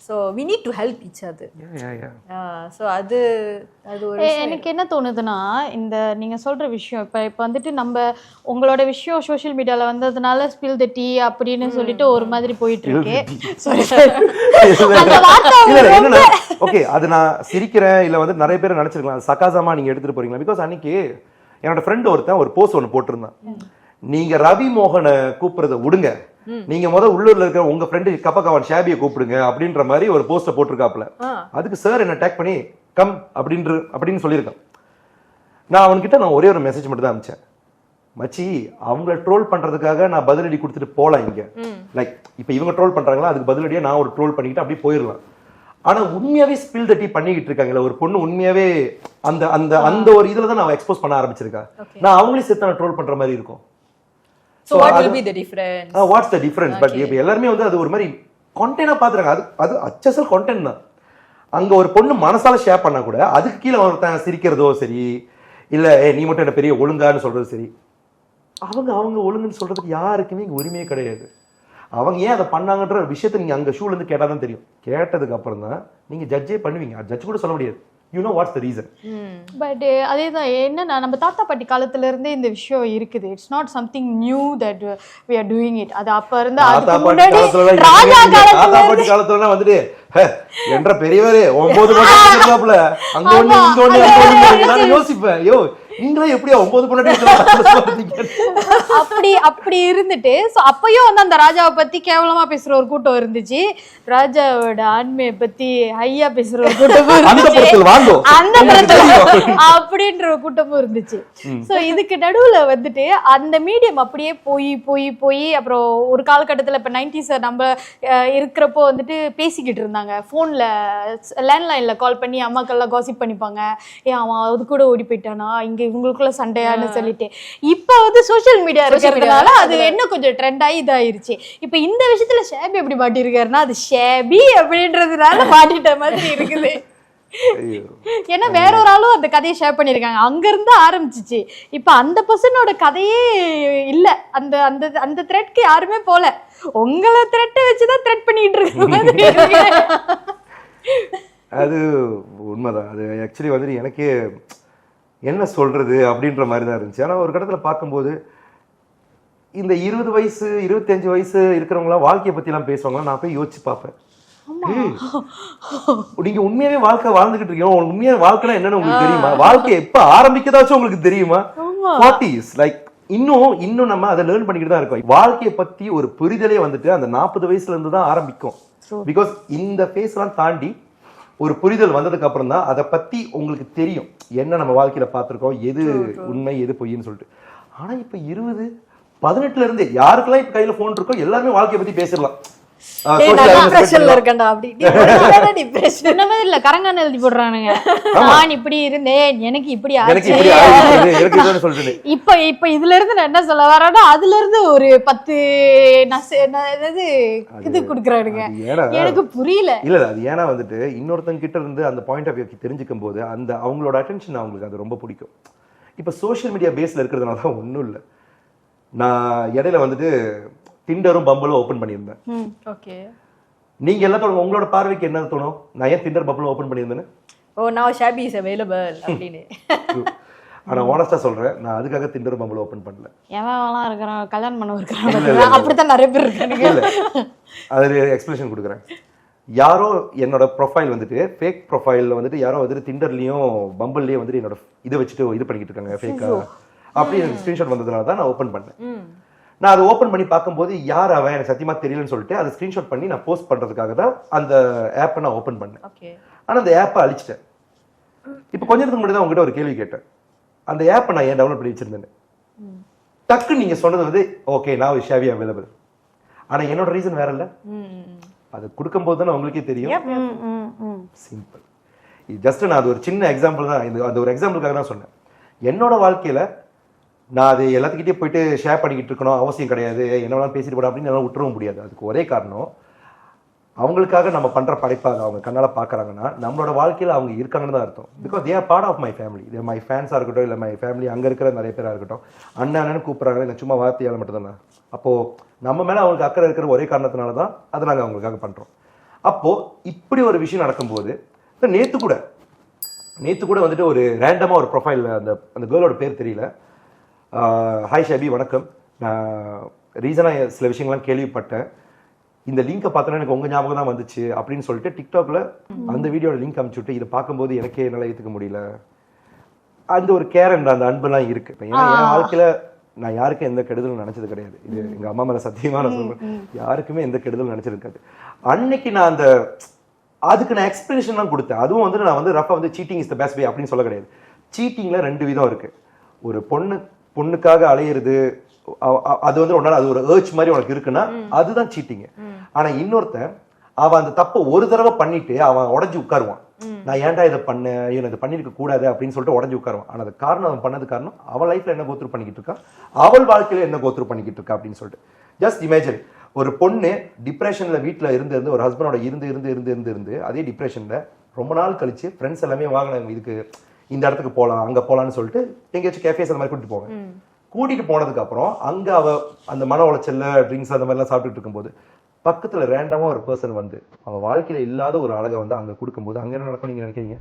So we need to help each other. So அது ஒரு எனக்கு என்ன தோணுதுன்னா, இந்த நீங்க சொல்ற விஷயம் இப்போ வந்துட்டு நம்ம உங்களோட விஷயம் சோஷியல் மீடியால வந்ததுனால ஸ்பில் த டீ அப்படின்னு சொல்லிட்டு ஒரு மாதிரி போயிட்டு இருக்கு. ஓகே, அது நான் சிரிக்கிறேன் இல்ல வந்து நிறைய பேர் நினைச்சிருக்கலாம் சகாசமா நீங்க எடுத்துட்டு போறீங்களா? பிகாஸ் அன்னைக்கு என்னோட ஃப்ரெண்ட் ஒருத்தன் ஒரு போஸ்ட் ஒன்று போட்டிருந்தான், நீங்க ரவி மோகனை கூப்பிடுறத விடுங்க, நீங்க உள்ளூர்ல இருக்கிற உங்க ஃப்ரெண்டு கப்பகவான் ஷாபியை கூப்பிடுங்க அப்படின்ற மாதிரி ஒரு போஸ்டர் போட்டிருக்காப்ல. அதுக்கு சார் என்ன டேக் பண்ணி கம் அப்படின்னு சொல்லியிருக்கான். நான் அவன்கிட்ட ஒரே ஒரு மெசேஜ் மட்டும் தான் அனுப்பிச்சேன், மச்சி அவங்கள ட்ரோல் பண்றதுக்காக நான் பதிலடி கொடுத்துட்டு போலாம் இங்க. லைக் இப்ப இவங்க ட்ரோல் பண்றாங்களா, அதுக்கு பதிலடியா நான் ஒரு ட்ரோல் பண்ணிக்கிட்டு அப்படியே போயிடலாம். ஆனா உண்மையாவே ஸ்பில் தட்டி பண்ணிக்கிட்டு இருக்காங்கல்ல ஒரு பொண்ணு உண்மையாவே அந்த அந்த அந்த ஒரு இதுல தான் நான் எக்ஸ்போஸ் பண்ண ஆரம்பிச்சிருக்கேன். நான் அவங்களே சேர்த்து நான் ட்ரோல் பண்ற மாதிரி இருக்கும். So what will be the difference? What's the difference? But இப்போ எல்லாருமே வந்து அது ஒரு மாதிரி கண்டென்ட்டா பாத்துறாங்க. அது அச்சசல் கண்டென்ட் தான். அங்க ஒரு பொண்ணு மனசால ஷேர் பண்ணா கூட அதுக்கு கீழே ஒருத்தன் சிரிக்கிறதோ சரி இல்ல நீ மட்டும் என்ன பெரிய ஒழுங்கான்னு சொல்றது சரி, அவங்க ஒழுங்குன்னு சொல்றதுக்கு யாருக்குமே இங்க உரிமையே கிடையாது. அவங்க ஏன் அதை பண்ணாங்கன்ற விஷயத்தை நீங்க அங்க ஷூல இருந்து கேட்டாதான் தெரியும். கேட்டதுக்கு அப்புறம் தான் நீங்க ஜட்ஜே பண்ணுவீங்க. ஜட்ஜ் கூட சொல்ல முடியாது. You know what's the reason? But அதேதான் என்னன்னா நம்ம தாத்தா பாட்டி காலத்துல இருந்தே இந்த விஷயம் இருக்குது. It's not something knew that we are doing it. அது அப்ப இருந்து அதுக்கு முன்னாடி ராஜா காலத்துல வந்துட்டு என்ற பெரியவரே 9 பொண்டாட்டி இருந்தாப்ல அங்க ஒண்ணு இங்க ஒண்ணு நான் யோசிப்பேன். ஐயோ நீங்களே எப்படியா 9 பொண்டாட்டி அப்படி இருந்துட்டு சோ அப்பயும் வந்து அந்த ராஜாவை பத்தி கேவலமா பேசுற ஒரு கூட்டம் இருந்துச்சு. ராஜாவோட ஆண்மையை பத்தி ஹையா பேசுற ஒரு கூட்டமும் இருந்துச்சு. அந்த படத்துல அப்படின்ற ஒரு கூட்டமும் இருந்துச்சு. சோ இதுக்கு நடுவுல வந்துட்டு அந்த மீடியம் அப்படியே போய் அப்புறம் ஒரு காலகட்டத்துல இப்ப 90s நம்ம இருக்கிறப்போ வந்துட்டு பேசிக்கிட்டு இருந்தாங்க. போன்ல லேண்ட்லைன்ல கால் பண்ணி அம்மாக்கெல்லாம் காசிப் பண்ணிப்பாங்க. அவன் அது கூட ஓடி போயிட்டானா, இங்க இவங்களுக்குள்ள சண்டையான்னு சொல்லிட்டு. இப்ப வந்து சோசியல் மீடியா இருக்கிறதுனால அது என்ன கொஞ்சம் ட்ரெண்ட் ஆகி இதாயிருச்சு. இப்ப இந்த விஷயத்துல ஷேபி எப்படி மாட்டிருக்காருன்னா அது ஷேபி அப்படின்றதுனால மாட்டிட்ட மாதிரி இருக்குது. ஏன்னா வேற ஒரு ஆளும் அந்த கதையை ஷேர் பண்ணிருக்காங்க. அங்க இருந்து ஆரம்பிச்சிச்சு. இப்ப அந்த பர்சனோட கதையே இல்ல. அந்த அந்த அந்த த்ரெட்க்கு யாருமே போல. உங்களை த்ரெட்டை வச்சுதான் த்ரெட் பண்ணிட்டு இருக்கு. அது உண்மைதான். அது ஆக்சுவலி வந்துட்டு எனக்கே என்ன சொல்றது அப்படின்ற மாதிரி தான் இருந்துச்சு. ஆனா ஒரு கட்டத்துல பார்க்கும்போது இந்த 20 வயசு 25 வயசு இருக்கிறவங்களாம் வாழ்க்கையை பத்தி எல்லாம் பேசுவாங்களா நான் போய் யோசிச்சு பார்ப்பேன். நீங்க உண்மையாவே வாழ்க்கை வாழ்ந்துகிட்டு இருக்கீங்க. உண்மையா வாழ்க்கைனா என்னன்னு உங்களுக்கு தெரியுமா? வாழ்க்கை எப்ப ஆரம்பிக்கதாச்சும் உங்களுக்கு தெரியுமா? 40s லைக் இன்னும் நம்ம அதை லேர்ன் பண்ணிக்கிட்டு தான் இருக்கோம். வாழ்க்கையை பத்தி ஒரு புரிதலே வந்துட்டு அந்த 40 வயசுல இருந்து தான் ஆரம்பிக்கும். பிகாஸ் இந்த ஃபேஸ் எல்லாம் தாண்டி ஒரு புரிதல் வந்ததுக்கு அப்புறம் தான் அதை பத்தி உங்களுக்கு தெரியும் என்ன நம்ம வாழ்க்கையில பார்த்திருக்கோம், எது உண்மை எது பொய்ன்னு சொல்லிட்டு. ஆனா இப்ப 18 இருந்து யாருக்கெல்லாம் இப்ப கையில போன் இருக்கோ எல்லாருமே வாழ்க்கையை பத்தி பேசிடலாம். கரங்கான எழுதி போடுறானுங்க. நான் இப்படி இருந்தேன், எனக்கு இப்படி இப்ப இப்ப இதுல இருந்து நான் என்ன சொல்ல வரேன்னா அதுல இருந்து ஒரு 10 இது குடுக்குறானுங்க. எனக்கு புரியல. இல்ல அது ஏன்னா வந்துட்டு இன்னொருத்தங்க கிட்ட இருந்து அந்த பாயிண்ட் ஆஃப் வியூ தெரிஞ்சுக்கும் போது அந்த அவங்களோட அட்டென்ஷன் அவங்களுக்கு அது ரொம்ப பிடிக்கும். இப்ப சோசியல் மீடியா பேஸ்ல இருக்கிறதுனால தான் ஒன்றும் இல்லை. நான் இடையில வந்துட்டு டிண்டரும் பம்பிளும் ஓபன் பண்ணியிருந்தேன். ஓகே, நீங்க எல்லாத்தோட உங்களோட பார்வைக்கு என்ன தோணும்? நான் ஏன் டிண்டர் பம்பிளும் ஓபன் பண்ணியிருந்தேன்? ஓ நவ ஷாபி இஸ் அவேலபிள் அப்படின்னு. ஆனா ஆனஸ்டா சொல்றேன், நான் அதுக்காக டிண்டர் பம்பிள் ஓபன் பண்ணல. எவன்லாம் இருக்கறான் கல்யாணம் பண்ண இருக்கறான் அப்படிதான் நிறைய பேர் இருக்காங்க. இல்ல அது எக்ஸ்பிளனேஷன் கொடுக்குறேன். யாரோ என்னோட ப்ரொஃபைல் வந்துட்டு ஃபேக் ப்ரொஃபைல்ல வந்துட்டு யாரோ வந்துட்டு டிண்டர்லயும் பம்பிள்லயும் வந்துட்டு என்னோட இதை வச்சுட்டு இது பண்ணிக்கிட்டு இருக்காங்க ஃபேக்கா. அப்படி எனக்கு ஸ்கிரீன்ஷாட் வந்ததுனால தான் நான் ஓபன் பண்ணேன். நான் அதை ஓப்பன் பண்ணி பார்க்கும்போது யார் அவன் எனக்கு சத்தியமா தெரியலன்னு சொல்லிட்டு அதை ஸ்கிரீன்ஷாட் பண்ணி நான் போஸ்ட் பண்றதுக்காக தான் அந்த ஆப்பை நான் ஓப்பன் பண்ணேன். ஆனா அந்த ஆப்பை அழிச்சிட்டேன். இப்போ கொஞ்ச நேரத்துக்கு முன்னாடி தான் உங்ககிட்ட ஒரு கேள்வி கேட்டேன். அந்த ஆப்பை நான் ஏன் டவுன்லோட் பண்ணி வச்சிருந்தேன் டக்கு நீங்க சொன்னது வந்து ஓகே நான் ஷாவி அவைலபிள். ஆனா என்னோட ரீசன் வேற இல்ல. அது கொடுக்கும்போது தானே உங்களுக்கே தெரியும். சிம்பிள். ஜஸ்ட் நான் அது ஒரு சின்ன எக்ஸாம்பிள் தான். அது ஒரு எக்ஸாம்பிளுக்காக தான் சொன்னேன். என்னோட வாழ்க்கையில நான் அது எல்லாத்துக்கிட்டே போயிட்டு ஷேர் பண்ணிக்கிட்டு இருக்கணும் அவசியம் கிடையாது. என்னெல்லாம் பேசிட்டு போட அப்படின்னு எல்லாம் விட்டுறவும் முடியாது. அதுக்கு ஒரே காரணம் அவங்களுக்காக நம்ம பண்ற படைப்பாக அவங்க கண்ணால பாக்குறாங்கன்னா நம்மளோட வாழ்க்கையில அவங்க இருக்காங்கன்னு தான் அர்த்தம். Because they are part of my family. இது மை ஃபேன்ஸா இருக்கட்டும் இல்லை மை ஃபேமிலி அங்க இருக்கிற நிறைய பேரா இருக்கட்டும். அண்ணன்னு கூப்பிடுறாங்க இல்லை சும்மா வார்த்தையால மட்டும் தானே. அப்போ நம்ம மேல அவங்களுக்கு அக்கறை இருக்கிற ஒரே காரணத்தினால தான் அதை நாங்கள் அவங்களுக்காக பண்றோம். அப்போ இப்படி ஒரு விஷயம் நடக்கும்போது நேத்து கூட வந்துட்டு ஒரு ரேண்டமா ஒரு ப்ரொஃபைல் அந்த கேர்ளோட பேர் தெரியல. ஹாய் ஷாபி வணக்கம், நான் ரீசனாக சில விஷயங்கள்லாம் கேள்விப்பட்டேன், இந்த லிங்கை பார்த்தோன்னா எனக்கு உங்கள் ஞாபகம் தான் வந்துச்சு அப்படின்னு சொல்லிட்டு டிக்டாக்ல அந்த வீடியோட லிங்க் அனுப்பிச்சுட்டு இதை பார்க்கும்போது எனக்கே என்னால் ஏற்றுக்க முடியல. அந்த ஒரு கேர் அண்ட் அந்த அன்புலாம் இருக்கு. ஏன்னா என் வாழ்க்கையில நான் யாருக்கும் எந்த கெடுதலும் நினைச்சது கிடையாது. இது எங்க அம்மா மேல சத்தியமா நான் சொல்றேன், யாருக்குமே எந்த கெடுதலும் நினைச்சிருக்காது. அன்னைக்கு நான் அதுக்கு நான் எக்ஸ்பிளனேஷன் தான் கொடுத்தேன். அதுவும் வந்து நான் வந்து ரஃபா வந்து seating is the best way அப்படின்னு சொல்ல கிடையாது. சீட்டிங்ல 2 விதம் இருக்கு. ஒரு பொண்ணுக்காக அலையிறது அது வந்து உன்னால அது ஒரு ஏர்ச் மாதிரி உனக்கு இருக்குன்னா அதுதான் சீட்டிங். ஆனா இன்னொருத்தன் அவன் அந்த தப்பு ஒரு தடவை பண்ணிட்டு அவன் உடஞ்சி உட்காருவான். நான் ஏன்டா இதை பண்ணேன், இதை பண்ணிருக்க கூடாது அப்படின்னு சொல்லிட்டு உடஞ்சி உட்காருவான். ஆனா அது காரணம் அவன் பண்ணது காரணம் அவன் லைஃப்ல என்ன கோத்ரூ பண்ணிக்கிட்டு இருக்கா, அவள் வாழ்க்கையில என்ன கோத்ரூ பண்ணிக்கிட்டு இருக்கா அப்படின்னு சொல்லிட்டு. ஜஸ்ட் இமேஜின், ஒரு பொண்ணு டிப்ரெஷன்ல வீட்டுல இருந்து ஒரு ஹஸ்பண்டோட இருந்து அதே டிப்ரெஷன்ல ரொம்ப நாள் கழிச்சு ஃப்ரெண்ட்ஸ் எல்லாமே வாங்கினாங்க, இதுக்கு இந்த இடத்துக்கு போகலாம் அங்க போகலான்னு சொல்லிட்டு எங்கேயாச்சும் கேஃபேஸ் அந்த மாதிரி கூட்டிட்டு போவாங்க. கூட்டிட்டு போனதுக்கு அப்புறம் அங்க அவ அந்த மன உளைச்சல்ல ட்ரிங்க்ஸ் அந்த மாதிரிலாம் சாப்பிட்டுட்டு இருக்கும்போது பக்கத்துல ரேண்டமா ஒரு பர்சன் வந்து அவன் வாழ்க்கையில இல்லாத ஒரு அழகை வந்து அங்க கொடுக்கும்போது அங்க என்ன நடக்கும் நீங்க நினைக்கிறீங்க?